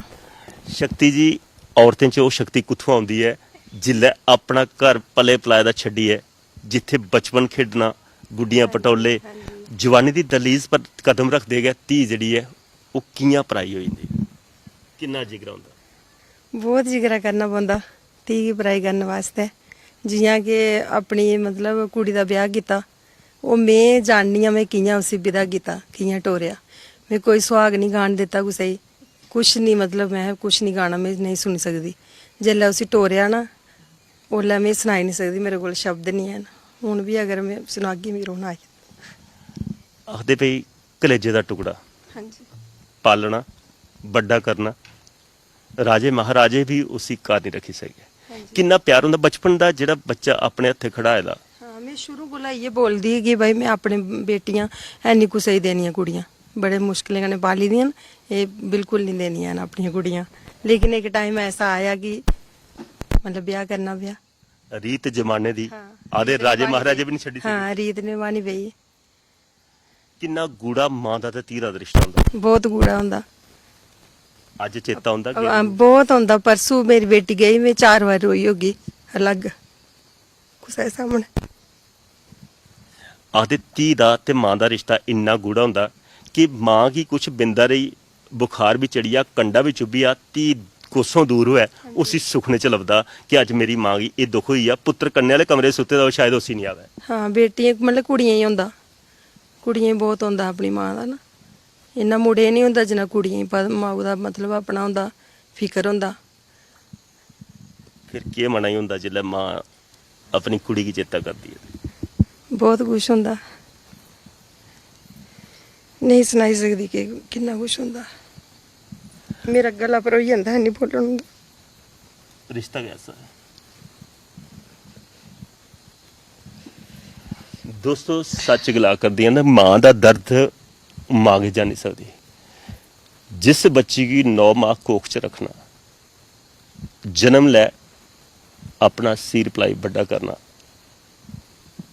शक्ति जी औरतें च ओह् शक्ति कुत्थों आउंदी है जिल्लै अपना घर पले पलाए दा छड्डियै जिथे बचपन खेडना गुड्डियां पटोले जवानी दी दलीज पर कदम रखदे गै धी जिहड़ी है ओह् कि'यां पराई होई जंदी? किन्ना जिगरा होंदा? बहुत जिगरा करना पौंदा धी गी पराई करने वास्ते। जियां कि अपनी मतलब कुड़ी दा ब्याह कीता ओह् में जाननी आं मैं कि'यां उसी विदा कीता कि'यां टोरेआ। मैं कोई सुहाग नहीं गान दित्ता कुसै गी, कुछ नहीं मतलब मैं कुछ नहीं गाना मैं नहीं सुनी सकदी। जेल्लै उसी टोरेआ ना ओल्लै में सनाई नहीं सकदी, मेरे कोल शब्द नहीं हैन। हुण भी अगर मैं सनागी मेरे रोना आई जांदा। आखदे भई कलेजे दा टुकड़ा हां जी पालना बड़ा करना राजे महाराजे भी उसी घर नहीं रखी सके। किन्ना प्यार होंदा बचपन दा जेह्ड़ा बच्चा अपने हत्थे खड़ाए दा। हाँ मैं शुरू कोला इयै बोलदी कि भाई मैं अपने बेटियां हैनी कुसै गी देनियां कुड़ियां, बड़े मुश्किलें कन्नै पाली दियां न, एह् बिल्कुल नहीं देनियां न अपनियां कुड़ियां। लेकिन एक टाइम ऐसा आया कि मतलब ब्याह करना पेआ। रीत जमाने दी आदे राजे महाराजे भी नहीं छड्डी सके। हाँ रीत निभानी पेई। किन्ना गूढ़ा मां दा ते धीरा दा रिश्ता होंदा? बहुत गूढ़ा होंदा। अज चेता होंदा कि बहुत होंदा। परसों मेरी बेटी गई मैं 4 बार रोई होगी अलग कुसै सामने। आखदे धी दा ते मां दा रिश्ता इन्ना गूढ़ा होंदा कि मां गी कुछ बिंदा रही बुखार भी चढ़िया कंडा भी चुभिया धी कोसों दूर होऐ उसी सुखने च लभदा कि अज मेरी मां गी एह् दुख होई आ। पुत्तर कन्ने आह्ले कमरे सुत्ते दा शायद उसी नहीं आवे। हाँ बेटियां मतलब कुड़ियां ही होंदा, कुड़ियां बहुत होंदा अपनी मां दा ना। इन्ना मुड़े नहीं होंदा जिन्ना कुड़ियां गी माऊ दा मतलब अपना होंदा फिकर होंदा। फिर केह् मना ही होंदा जिल्लै मां अपनी कुड़ी गी चेता करदी है? बहुत कुछ होंदा नहीं सनाई सकदी कि किन्ना कुछ होंदा। मेरा गला पर होई जंदा नहीं बोलन होंदा। रिश्ता कैसा है? दोस्तों सच गला करदी ना मां दा दर्द मांगे जा नहीं सकदी। जिस बच्ची की 9 माह कोख च रखना जन्म लै अपना सिर पलाई बड़ा करना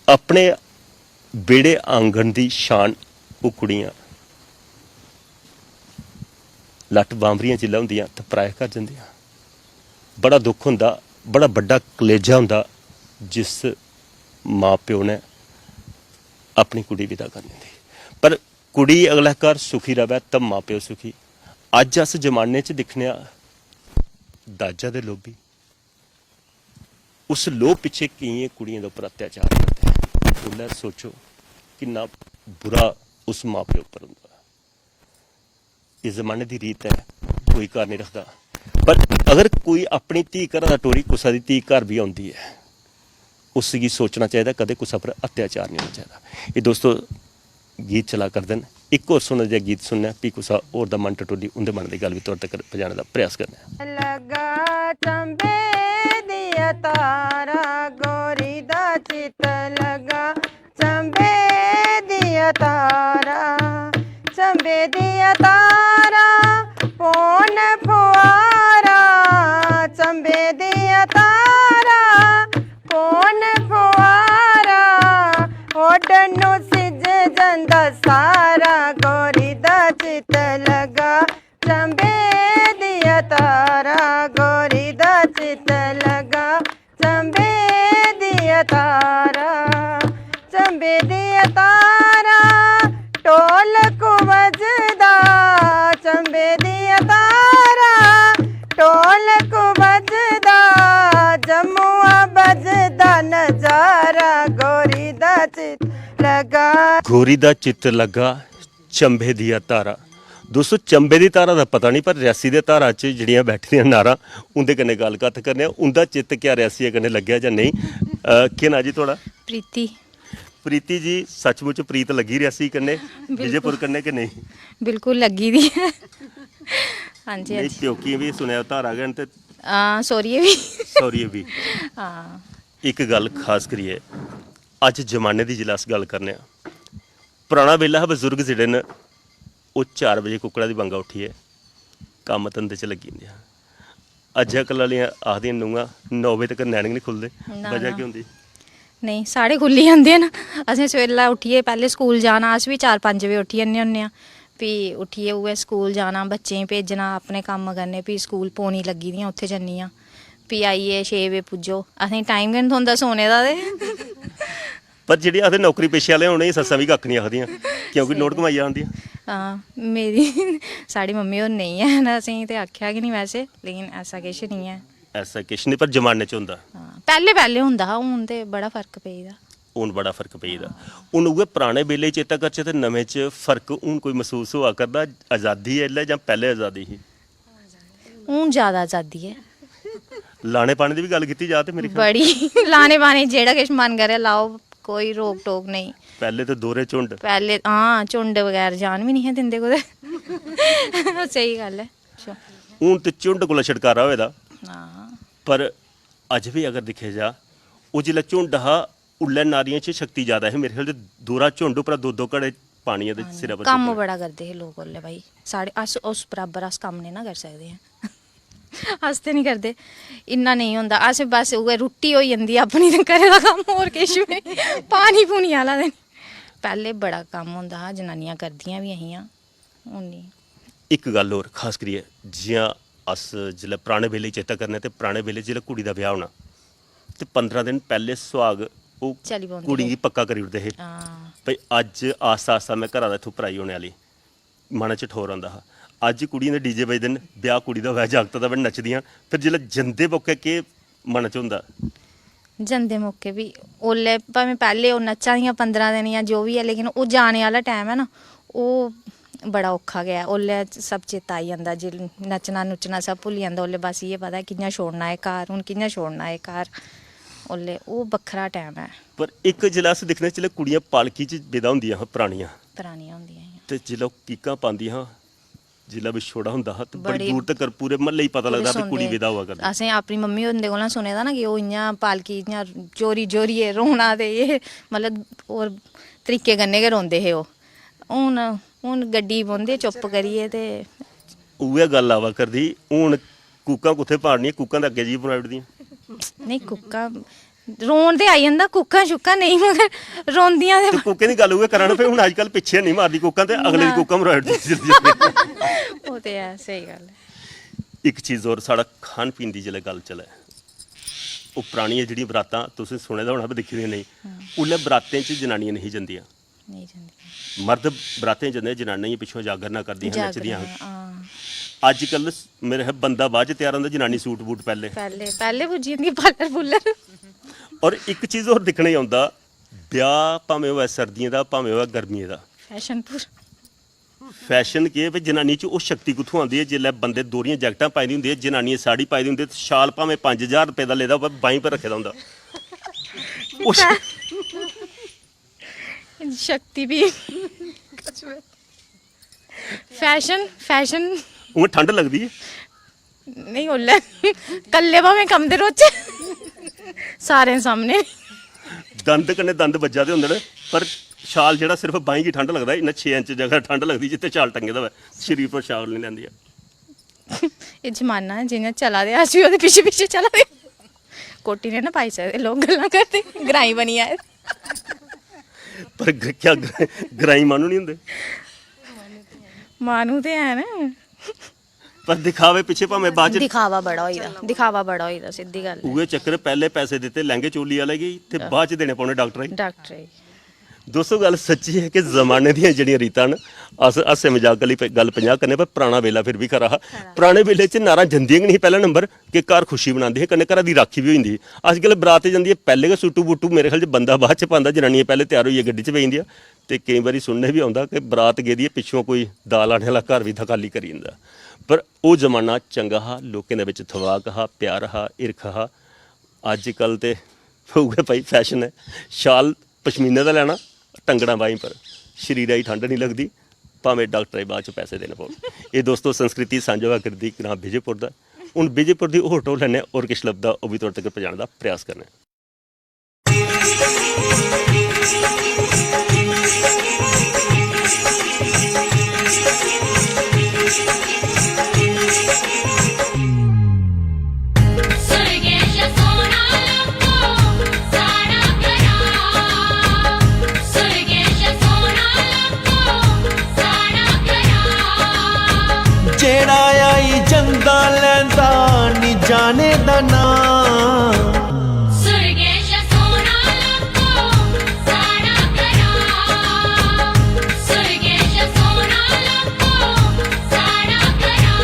अपने बेड़े आंगन दी शान ओह् कुड़ियां लट बांबरियां जिल्लै होंदियां ते पराए घर जंदियां। बड़ा दुख होंदा, बड़ा बड्डा कलेजा होंदा जिस मां प्यो ने अपनी कुड़ी विदा करनी दी। पर कुड़ी अगला घर सुखी रवै तां मां प्यो सुखी। अज अस जमाने च दिक्खने दाजा दे लोभी उस लोभ पिछे केइयें कुड़ियें दे उप्पर अत्याचार करदे हैं। उसलै सोचो किन्ना बुरा उस मां प्यो उप्पर होंदा। इस जमाने की रीत है कोई घर नहीं रखता, पर अगर कोई अपनी धी घर दा टोरी कुसै दी धी घर भी आउंदी है उसगी सोचना चाहिए कदे कुसै पर अत्याचार नहीं होना चाहिए। ये दोस्तों गीत चला करदे न। एक होर सुनने जेहा गीत सुनने भी कुसै होर दा मन टटोली उंदे मन दी गल भी तुहाडे तक पजाने दा प्रयास करने। लगा चंबे दिया तारा गोरी दा चित लगा चंबे दिया तारा चंबे दिया तारा पौन फुआरा चंबे दिया तारा ਚੰਬੇ ਦੀਆਂ ਤਾਰਾਂ ਚੰਬੇ ਦੀਆਂ ਤਾਰਾਂ ਢੋਲਕ ਵੱਜਦਾ ਚੰਬੇ ਦੀਆਂ ਤਾਰਾਂ ਢੋਲਕ ਵੱਜਦਾ ਜੰਮੂਆ ਵੱਜਦਾ ਨਜ਼ਾਰਾ ਗੋਰੀ ਦਾ ਚਿੱਤ ਲਗਾ ਗੋਰੀ ਦਾ ਚਿੱਤ ਲੱਗਾ ਚੰਬੇ ਦੀਆਂ ਤਾਰਾਂ। ਦੋਸਤੋ ਚੰਬੇ ਦੀ ਤਾਰਾ ਦਾ ਪਤਾ ਨਹੀਂ, ਪਰ ਰਿਆਸੀ ਦੇ ਤਾਰਾ 'ਚ ਜਿਹੜੀਆਂ ਬੈਠਦੀਆਂ ਨਾਰਾਂ ਉਹਦੇ ਕਨੇ ਗੱਲਬਾਤ ਕਰਨੇ ਆ। ਉਹਦਾ ਚਿੱਤ ਕਿਆ ਰਿਆਸੀ ਕਨੇ ਲੱਗਿਆ ਜਾਂ ਨਹੀਂ। ਕੀ ਨਾਂ ਜੀ ਤੁਹਾਡਾ? ਪ੍ਰੀਤੀ। ਪ੍ਰੀਤੀ ਜੀ, ਸੱਚਮੁੱਚ ਪ੍ਰੀਤ ਲੱਗੀ ਰਿਆਸੀ ਕਨੇ ਵਿਜੇਪੁਰ ਕਨੇ ਕਿ ਨਹੀਂ? ਬਿਲਕੁਲ ਲੱਗੀ ਦੀ ਹੈ। ਹਾਂਜੀ ਨਹੀਂ, ਹਾਂਜੀ ਕਿਉਂਕਿ ਵੀ ਸੁਣਿਆ ਤਾਰਾ ਗਣ ਤੇ ਸੋਰੀਏ ਵੀ। ਸੌਰੀ ਵੀ। ਹਾਂ ਇੱਕ ਗੱਲ ਖਾਸ ਕਰੀਏ, ਅੱਜ ਜ਼ਮਾਨੇ ਦੀ ਜਲਾਸ ਗੱਲ ਕਰਨੇ ਆ। ਪੁਰਾਣਾ ਵੇਲਾ ਬਜ਼ੁਰਗ ਜਿਹੜੇ ਨੇ ਉਹ 4 ਵਜੇ ਕੁੱਕੜਾਂ ਦੀ ਬੰਗਾ ਉੱਠੀਏ ਕੰਮ ਧੰਦੇ 'ਚ ਲੱਗੀ ਹੁੰਦੀਆਂ। ਅੱਜ ਕੱਲ੍ਹ ਵਾਲੀਆਂ ਆਖਦੀਆਂ ਨੂੰਹਾਂ 9 ਵਜੇ ਤੱਕ ਨੈਣਿੰਗ ਨਹੀਂ ਖੁੱਲਦੇ। ਵਜ੍ਹਾ ਕੀ ਹੁੰਦੀ? ਨਹੀਂ ਸਾਡੇ ਖੁੱਲੀ ਜਾਂਦੇ ਨਾ। ਅਸੀਂ ਸਵੇਲਾ ਉੱਠੀਏ ਪਹਿਲੇ ਸਕੂਲ ਜਾਣਾ। ਅਸੀਂ ਵੀ 4-5 ਵਜੇ ਉੱਠੀ ਜੰਨੇ ਹੁੰਦੇ ਆ ਵੀ ਉੱਠੀਏ ਉਹ ਸਕੂਲ ਜਾਣਾ, ਬੱਚੇ ਭੇਜਣਾ, ਆਪਣੇ ਕੰਮ ਕਰਨੇ ਵੀ ਸਕੂਲ ਪੌਣੀ ਲੱਗੀ ਦੀਆਂ ਉੱਥੇ ਜੰਨੀ ਆ ਵੀ ਆਈਏ 6 ਵਜੇ ਪੁੱਜੋ। ਅਸੀਂ ਟਾਈਮ ਕਿੰਨ ਹੁੰਦਾ ਸੋਨੇ ਦਾ ਤੇ ਪਰ ਜਿਹੜੀ ਆਖਦੇ ਨੌਕਰੀ ਪੇਸ਼ੇ ਵਾਲੇ ਹੋਣੇ ਸੱਸਾਂ ਵੀ ਕੱਖ ਨਹੀਂ ਆਖਦੀਆਂ ਕਿਉਂਕਿ ਨੋਟ ਕਮਾਈ ਜਾਂਦੀਆਂ। ਹਾਂ ਮੇਰੀ ਸਾਡੀ ਮੰਮੀ ਉਹ ਨਹੀਂ ਹੈ ਨਾ, ਅਸੀਂ ਤੇ ਆਖਿਆ ਕਿ ਨਹੀਂ ਵੈਸੇ, ਲੇਕਿਨ ਐਸਾ ਕੁਛ ਨਹੀਂ ਹੈ। ਐਸਾ ਕੁਛ ਨਹੀਂ, ਪਰ ਜ਼ਮਾਨੇ 'ਚ ਹੁੰਦਾ। ਹਾਂ ਪਹਿਲੇ ਹੁੰਦਾ ਹੁਣ ਤੇ ਬੜਾ ਫਰਕ ਪਈਦਾ। ਹੁਣ ਬੜਾ ਫਰਕ ਪਈਦਾ। ਹੁਣ ਉਹ ਪੁਰਾਣੇ ਵੇਲੇ ਚੇਤਾ ਕਰਚੇ ਤੇ ਨਵੇਂ 'ਚ ਫਰਕ ਹੁਣ ਕੋਈ ਮਹਿਸੂਸ ਹੋਆ ਕਰਦਾ? ਆਜ਼ਾਦੀ ਹੈ ਜਾਂ ਪਹਿਲੇ ਆਜ਼ਾਦੀ ਸੀ? ਹੁਣ ਜ਼ਿਆਦਾ ਆਜ਼ਾਦੀ ਹੈ। ਲਾਣੇ ਪਾਣੇ ਦੀ ਵੀ ਗੱਲ ਕੀਤੀ ਜਾ ਤੇ ਮੇਰੇ ਖਿਆਲ ਬੜੀ ਲਾਣੇ ਬਾਣੇ ਜਿਹੜਾ ਕੁਛ ਮਨ ਕਰੇ ਲਾਓ, ਕੋਈ ਰੋਕ ਟੋਕ ਨਹੀਂ। ਪਹਿਲੇ ਤੇ ਦੋਰੇ ਝੁੰਡ, ਪਹਿਲੇ ਹਾਂ ਝੁੰਡ ਵਗੈਰ ਜਾਨ ਵੀ ਨਹੀਂ ਹੈ ਦਿੰਦੇ ਕੋਦੇ। ਸਹੀ ਗੱਲ ਹੈ। ਹੁਣ ਤੇ ਝੁੰਡ ਕੋਲ ਛਟਕਾਰਾ ਹੋਏਦਾ। ਹਾਂ ਪਰ ਅੱਜ ਵੀ ਅਗਰ ਦਿਖੇ ਜਾ ਉਹ ਜਿਹੜਾ ਝੁੰਡ ਹਾ ਉੱਲੇ ਨਾਰੀਆਂ 'ਚ ਸ਼ਕਤੀ ਜ਼ਿਆਦਾ ਹੈ ਮੇਰੇ ਖਿਆਲ। ਤੇ ਦੋਰਾ ਝੁੰਡ ਉਪਰ ਦੋ ਘੜੇ ਪਾਣੀ ਦੇ ਸਿਰ ਪਰ ਕੰਮ ਬੜਾ ਕਰਦੇ ਹੈ ਲੋਕ ਉਹਲੇ ਭਾਈ ਸਾਡੇ। ਅਸ ਉਸ ਬਰਾਬਰ ਅਸ ਕੰਮ ਨਹੀਂ ਨਾ ਕਰ ਸਕਦੇ ਹਾਂ। ਅਸ ਤੇ ਨਹੀਂ ਕਰਦੇ, ਇੰਨਾ ਨਹੀਂ ਹੁੰਦਾ। ਅਸ ਬਸ ਉਹ ਰੋਟੀ ਹੋ ਜਾਂਦੀ ਆਪਣੀ ਤੇ ਘਰੇ ਦਾ ਕੰਮ, ਹੋਰ ਕੁਛ ਵੀ ਨਹੀਂ। ਪਾਣੀ ਪੂਣੀ ਵਾਲਾ ਦੇ ਪਹਿਲੇ ਬੜਾ ਕੰਮ ਹੁੰਦਾ ਹਾਂ, ਜਨਾਨੀਆਂ ਕਰਦੀਆਂ ਵੀ ਅਹੀਆਂ ਹੁਣ ਨਹੀਂ। ਇੱਕ ਗੱਲ ਹੋਰ ਖਾਸ ਕਰੀਏ, ਜਿਵੇਂ ਅਸ ਜਿਲੇ ਪੁਰਾਣੇ ਵੇਲੇ ਚੇਤਾ ਕਰਨੇ ਤੇ ਪੁਰਾਣੇ ਵੇਲੇ ਜਿਲੇ ਕੁੜੀ ਦਾ ਵਿਆਹ ਹੋਣਾ ਤੇ 15 ਦਿਨ ਪਹਿਲੇ ਸੁਹਾਗ ਉਹ ਚਲੀ ਪਾਉਂਦੀ ਕੁੜੀ ਹੈ। ਦੀ ਪੱਕਾ ਕਰੀ ਉੜਦੇ ਸੀ ਹਾਂ ਭਈ ਅੱਜ ਆਸਤਾ ਆਸਤਾ ਮੈਂ ਘਰਾਂ ਦਾ ਇੱਥੋਂ ਭਰਾਈ ਹੋਣੇ ਵਾਲੀ ਮਨ 'ਚ ਠੋਰ ਆਉਂਦਾ ਹਾ। ਅੱਜ ਕੁੜੀ ਦੇ ਡੀਜੇ ਵੱਜਦੇ ਨੇ, ਵਿਆਹ ਕੁੜੀ ਦਾ ਹੋਇਆ, ਜਗਤ ਦਾ ਬਣ ਨੱਚਦੀਆਂ, ਫਿਰ ਜਿਲੇ ਜੰਦੇ ਮੌਕੇ ਕੇ ਮਨ 'ਚ ਹੁੰਦਾ? ਜੰਦੇ ਮੌਕੇ ਵੀ ਓਲੇ ਭਾਵੇਂ ਪਹਿਲੇ ਉਹ ਨੱਚਾਂ ਦੀਆਂ 15 ਦਿਨ ਜਾਂ ਜੋ ਵੀ ਹੈ, ਲੇਕਿਨ ਉਹ ਜਾਣੇ ਵਾਲਾ ਟਾਈਮ ਹੈ ਨਾ ਉਹ ਬੜਾ ਔਖਾ ਗਿਆ। ਓਲੇ ਸਭ ਚੇਤਾ ਆਈ ਜਾਂਦਾ, ਜੇ ਨੱਚਣਾ ਨੁੱਚਣਾ ਸਭ ਭੁੱਲ ਜਾਂਦਾ। ਓਲੇ ਬਸ ਇਹ ਪਤਾ ਕਿੰਨਾ ਛੋੜਨਾ ਹੈ ਘਰ, ਹੁਣ ਕਿੰਨਾ ਛੋੜਨਾ ਹੈ ਘਰ। ਓਲੇ ਉਹ ਵੱਖਰਾ ਟਾਈਮ ਹੈ। ਪਰ ਇੱਕ ਜਲਾਸ ਦਿਖਣੇ ਚਲੇ ਕੁੜੀਆਂ ਪਾਲਕੀ 'ਚ ਵਿਦਾ ਹੁੰਦੀਆਂ ਹਾਂ ਪੁਰਾਣੀਆਂ ਹੁੰਦੀਆਂ ਤੇ ਜਿਲ੍ਹਾ ਕੀਕਾਂ ਪਾਉਂਦੀਆਂ ਜਿਲ੍ਹਾ ਵਿਛੋੜਾ ਹੁੰਦਾ ਹਾ ਤੇ ਬੜੀ ਬੜੀ- ਦੂਰ ਤੱਕ ਪੂਰੇ ਮਹੱਲੇ ਹੀ ਪਤਾ ਲੱਗਦਾ ਵੀ ਕੁੜੀ ਵਿਦਾ ਹੋਆ ਕਰਦੀ। ਅਸੀਂ ਆਪਣੀ ਮੰਮੀ ਹੁੰਦੇ ਕੋਲੋਂ ਸੁਣੇ ਦਾ ਨਾ ਕਿ ਉਹ ਇਆਂ ਪਾਲਕੀ ਇਆਂ ਚੋਰੀ ਚੋਰੀਏ ਰੋਣਾ ਤੇ ਇਹ ਮਤਲਬ ਹੋਰ ਤਰੀਕੇ ਗੰਨੇ ਕੇ ਰੋਂਦੇ ਹੈ ਉਹ। ਹੁਣ ਗੱਡੀ ਪਾਉਂਦੇ ਚੁੱਪ ਕਰੀਏ ਤੇ ਉਹ ਗੱਲ ਆਵਾ ਕਰਦੀ। ਹੁਣ ਕੂਕਾਂ ਕੁੱਥੇ ਪਾੜਨੀਆਂ, ਕੂਕਾਂ ਦੇ ਅੱਗੇ ਜੀ ਬਣਾ ਦੀਆਂ। ਨਹੀਂ ਕੁੱਕਾ ਰੋਣ ਤੇ ਆਈ ਜਾਂਦਾ, ਕੁੱਕਾ ਸ਼ੁੱਕਾ ਨਹੀਂ, ਮਗਰ ਰੋਂਦੀਆਂ ਤੇ ਤੇ ਕੂਕੇ ਦੀ ਗੱਲ ਹੋਵੇ ਕਰਨ ਫੇ ਹੁਣ ਅੱਜ ਕੱਲ ਪਿੱਛੇ ਨਹੀਂ ਮਾਰਦੀ ਕੂਕਾਂ ਤੇ ਅਗਲੇ ਦੀ ਕੂਕਾਂ ਮਰਾੜਦੀ। ਉਹ ਤੇ ਹੈ, ਸਹੀ ਗੱਲ ਹੈ। ਇੱਕ ਚੀਜ਼ ਹੋਰ, ਸਾਡਾ ਖਾਣ ਪੀਣ ਦੀ ਜਿਹੜੇ ਗੱਲ ਚੱਲੇ ਉਹ ਪੁਰਾਣੀਆਂ ਜਿਹੜੀਆਂ ਬਰਾਤਾਂ ਤੁਸੀਂ ਸੁਣੇ ਦਾ ਹੋਣਾ ਵੀ ਦੇਖੀ ਦੀਆਂ ਨਹੀਂ, ਉਹਲੇ ਬਰਾਤਾਂ 'ਚ ਜਨਾਨੀਆਂ ਨਹੀਂ ਜਾਂਦੀਆਂ, ਨਹੀਂ ਜਾਂਦੀ ਮਰਦ ਬਰਾਤਾਂ 'ਚ ਜਾਂਦੇ, ਜਨਾਨੀਆਂ ਪਿੱਛੋਂ ਜਾਗਰ ਨਾ ਕਰਦੀਆਂ ਨੱਚਦੀਆਂ। ਹਾਂ ਅੱਜ ਕੱਲ ਮੇਰੇ ਖਿਆਲ ਬੰਦਾ ਬਾਅਦ 'ਚ ਤਿਆਰ ਹੁੰਦਾ, ਜਨਾਨੀ ਸੂਟ ਬੂਟ ਪਹਿਲੇ ਪਹਿਲੇ ਪੁੱਜੀ ਜਾਂਦੀ ਪਾਰਲਰ ਪੁੱਲਰ। ਔਰ ਇੱਕ ਚੀਜ਼ ਹੋਰ ਦਿਖਣੇ ਆਉਂਦਾ, ਵਿਆਹ ਭਾਵੇਂ ਹੋਇਆ ਸਰਦੀਆਂ ਦਾ ਭਾਵੇਂ ਹੋਇਆ ਗਰਮੀਆਂ ਦਾ, ਫੈਸ਼ਨ ਪੂਰਾ ਫੈਸ਼ਨ ਕੀ ਹੈ ਵੀ ਜਨਾਨੀ 'ਚ ਉਹ ਸ਼ਕਤੀ ਕਿੱਥੋਂ ਆਉਂਦੀ ਹੈ? ਜਿੱਲੇ ਬੰਦੇ ਦੋਰੀਆਂ ਜੈਕਟਾਂ ਪਾਈ ਦੀ ਹੁੰਦੀ ਹੈ, ਜਨਾਨੀਆਂ ਸਾੜੀ ਪਾਈ ਦੀ ਹੁੰਦੀ ਹੈ, ਸ਼ਾਲ ਭਾਵੇਂ 5000 ਰੁਪਏ ਦਾ ਲੈਦਾ ਬਾਈ ਪਰ ਰੱਖਿਆ ਦਾ ਹੁੰਦਾ। ਉਹ ਸ਼ਕਤੀ ਵੀ ਫੈਸ਼ਨ ਉਹ ਠੰਡ ਲੱਗਦੀ ਹੈ। ਨਹੀਂ ਹੋਲੇ ਕੱਲੇ ਭਾਵੇਂ ਕੰਮ ਦੇ ਰੋਚੇ ਸਾਰਿਆਂ ਸਾਹਮਣੇ ਦੰਦ ਕਨੇ ਦੰਦ ਵੱਜਾ ਦੇ ਹੁੰਦੇ ਨੇ, ਪਰ ਸ਼ਾਲ ਜਿਹੜਾ ਸਿਰਫ ਬਾਈ ਕੀ ਠੰਡ ਲੱਗਦਾ, ਇੰਨਾ 6 ਇੰਚ ਜਗ੍ਹਾ ਠੰਡ ਲੱਗਦੀ ਜਿੱਥੇ ਸ਼ਾਲ ਟੰਗੇ ਦਾ ਵਾ, ਸ਼ਰੀਰ ਪਰ ਸ਼ਾਲ ਨਹੀਂ ਲੈਂਦੀ ਆ। ਇਹ ਜ਼ਮਾਨਾ ਹੈ ਜਿਵੇਂ ਚਲਾ ਦੇ, ਅਸੀਂ ਉਹਦੇ ਪਿੱਛੇ ਪਿੱਛੇ ਚਲਾ ਦੇ। ਕੋਟੀ ਨੇ ਨਾ ਪਾਈ ਸਕਦੇ, ਲੋਕ ਗੱਲਾਂ ਕਰਦੇ ਗਰਾਈ ਬਣੀ ਆਏ। ਪਰ ਕਿਆ ਗਰਾਈ ਮਾਨੂੰ ਨਹੀਂ ਹੁੰਦੇ? ਮਾਨੂੰ ਤੇ ਹੈ ਨਾ, ਪਰ ਦਿਖਾਵੇ ਪਿੱਛੇ ਭਾਵੇਂ ਬਾਅਦ ਚ ਦਿਖਾਵਾ ਬੜਾ ਹੋਈਦਾ ਸਿੱਧੀ ਗੱਲ ਹੈ। ਉਗੇ ਚੱਕਰ ਪਹਿਲੇ ਪੈਸੇ ਦਿੱਤੇ ਲਹਿੰਗੇ ਚੋਲੀ ਵਾਲੇ ਗਈ ਤੇ ਬਾਅਦ ਚ ਦੇਣੇ ਪਾਉਣੇ ਡਾਕਟਰ ਹੀ। ਡਾਕਟਰ ਹੀ। ਦੋਸਤੋ ਗੱਲ ਸੱਚੀ ਹੈ ਕਿ ਜ਼ਮਾਨੇ ਦੀਆਂ ਜਿਹੜੀਆਂ ਰੀਤਾਂ ਨੇ ਹਾਸੇ ਮਜ਼ਾਕ ਵਾਲੀ ਗੱਲ 50 ਕਰਨੇ ਪਰ ਪੁਰਾਣਾ ਵੇਲਾ ਫਿਰ ਵੀ ਖਰਾ। ਪੁਰਾਣੇ ਵੇਲੇ 'ਚ ਨਾਰਾਂ ਜੰਦੀਆਂ ਨਹੀਂ ਪਹਿਲਾ ਨੰਬਰ ਕਿ ਘਰ ਖੁਸ਼ੀ ਮਨਾਉਂਦੇ ਹੈ ਕੰਨੇ ਘਰਾਂ ਦੀ ਰਾਖੀ ਵੀ ਹੁੰਦੀ। ਅੱਜ ਕੱਲ੍ਹ ਬਰਾਤ ਜਾਂਦੀ ਹੈ ਪਹਿਲੇ ਸੂਟੂ ਬੂਟੂ ਮੇਰੇ ਖਿਆਲ 'ਚ ਬੰਦਾ ਬਾਅਦ 'ਚ ਪਾਉਂਦਾ, ਜਨਾਨੀਆਂ ਪਹਿਲੇ ਤਿਆਰ ਹੋਈਏ ਗੱਡੀ 'ਚ ਬੈਂਦੀਆਂ ਤੇ ਕਈ ਵਾਰੀ ਸੁਣਨੇ ਵੀ ਆਉਂਦਾ ਕਿ ਬਰਾਤ ਗਈ ਦੀ ਪਿੱਛੋਂ ਕੋਈ ਦਾਲ ਆਣੇ ਵਾਲਾ ਘਰ ਵੀ ਤਾਂ ਖਾਲੀ ਕਰੀ ਜਾਂਦਾ। ਪਰ ਉਹ ਜ਼ਮਾਨਾ ਚੰਗਾ ਹਾ, ਲੋਕਾਂ ਦੇ ਵਿੱਚ ਥਵਾਕ ਹਾ, ਪਿਆਰ ਹਾ, ਈਰਖ ਹਾ। ਅੱਜ ਕੱਲ੍ਹ ਤੇ ਹੋਊਗਾ ਭਾਈ ਫੈਸ਼ਨ ਹੈ ਸ਼ਾਲ ਪਸ਼ਮੀਨੇ ਦਾ ਲੈਣਾ ਟੰਗਣਾ ਬਾਈ ਪਰ ਸਰੀਰਾਂ ਹੀ ਠੰਡ ਨਹੀਂ ਲੱਗਦੀ ਭਾਵੇਂ ਡਾਕਟਰ ਬਾਅਦ ਚ ਪੈਸੇ ਦੇਣੇ ਪਾਉਣ। ਇਹ ਦੋਸਤੋ ਸੰਸਕ੍ਰਿਤੀ ਸਾਂਝਾ ਕਰਦੀ ਗ੍ਰਾਮ ਵਿਜੇਪੁਰ ਦਾ। ਹੁਣ ਵਿਜੇਪੁਰ ਦੀ ਉਹ ਟੋਲ ਲੈਣੇ ਔਰ ਕਿਸ ਲੱਭਦਾ ਉਹ ਵੀ ਤੁਹਾਡੇ ਤੱਕ ਪਹੁੰਚਾਉਣ ਦਾ ਪ੍ਰਯਾਸ ਕਰਨਾ। सुरगेश सोना लखो साड़ा करा सुरगेश सोना लखो साड़ा करा ਜਿਹੜਾ ਆਈ ਜੰਦਾ ਲੈਂਦਾ ਨੀ ਜਾਣੇ ਦਾ ਨਾਂ सुरगेश सोना लखो साड़ा करा सुरगेश सोना लखो साड़ा करा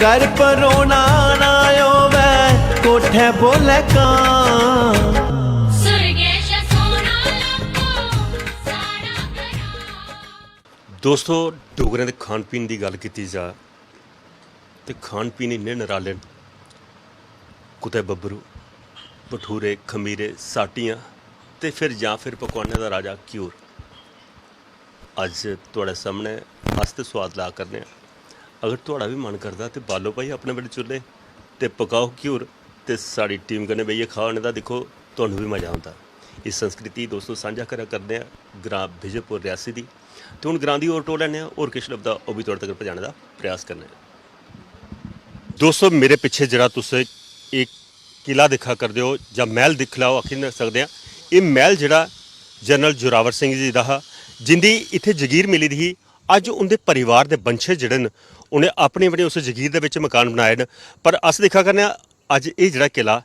ਕਰ ਪਰੋਣਾ ਨਾ ਆਵੇ ਕੋਠੇ ਬੋਲੇ ਕਾਂ सुरगेश सोना लखो साड़ा करा ਦੋਸਤੋ ਡੋਗਰਿਆਂ ਦੇ ਖਾਣ ਪੀਣ ਦੀ ਗੱਲ ਕੀਤੀ ਜਾ ਤੇ ਖਾਣ ਪੀਣ ਇੰਨੇ ਨਿਰਾਲੇ ਨੇ। ਕੁੱਤੇ ਬੱਬਰੂ, ਭਠੂਰੇ, ਖਮੀਰੇ, ਸਾਟੀਆਂ ਤੇ ਫਿਰ ਪਕਵਾਨਾਂ ਦਾ ਰਾਜਾ ਘਿਊਰ। ਅੱਜ ਤੁਹਾਡੇ ਸਾਹਮਣੇ ਹਸਤ ਸਵਾਦ ਲਾ ਕਰਨੇ ਆ। ਅਗਰ ਤੁਹਾਡਾ ਵੀ ਮਨ ਕਰਦਾ ਤੇ ਬਾਲੋ ਭਾਈ ਆਪਣੇ ਵੱਡੇ ਚੁੱਲ੍ਹੇ ਤੇ ਪਕਾਓ ਘਿਊਰ ਤੇ ਸਾਡੀ ਟੀਮ ਕਨੇ ਬਈਏ ਖਾਣ ਦਾ ਦੇਖੋ ਤੁਹਾਨੂੰ ਵੀ ਮਜ਼ਾ ਆਉਂਦਾ। ਇਸ ਸੰਸਕ੍ਰਿਤੀ ਦੋਸਤੋ ਸਾਂਝਾ ਕਰਨੇ ਆ ਗ੍ਰਾਮ ਵਿਜੇਪੁਰ ਰਿਆਸੀ ਦੀ। ਤੇ ਹੁਣ ਗ੍ਰਾਮ ਦੀ ਹੋਰ ਟੋਲ ਲੈਣੇ ਆ ਔਰ ਕਿਸ ਲੱਭਦਾ ਉਹ ਵੀ ਤੁਹਾਡੇ ਤੱਕ ਪਹੁੰਚਾਉਣ ਦਾ ਪ੍ਰਯਾਸ ਕਰਨਾ ਹੈ। ਦੋਸਤੋ ਮੇਰੇ ਪਿੱਛੇ ਜਿਹੜਾ ਤੁਸੀਂ ਇੱਕ ਕਿਲਾ ਦਿਖਾ ਕਰਦੇ ਹੋ ਜਾਂ ਮਹਿਲ ਦਿਖ ਲਾਓ ਆਖੀ ਨਾ ਸਕਦੇ ਆ। ਇਹ ਮਹਿਲ ਜਿਹੜਾ ਜਨਰਲ ਜ਼ੋਰਾਵਰ ਸਿੰਘ ਜੀ ਦਾ ਹਾ ਜਿੰਦੀ ਇੱਥੇ ਜਗੀਰ ਮਿਲੀ ਦੀ। ਅੱਜ ਉਹਦੇ ਪਰਿਵਾਰ ਦੇ ਬੰਸ਼ੇ ਜਿਹੜੇ ਨੇ ਉਹਨੇ ਆਪਣੇ ਬਣੇ ਉਸ ਜਗੀਰ ਦੇ ਵਿੱਚ ਮਕਾਨ ਬਣਾਏ ਨੇ। ਪਰ ਅਸ ਦਿਖਾ ਕਰਨੇ ਆ ਅੱਜ ਇਹ ਜਿਹੜਾ ਕਿਲਾ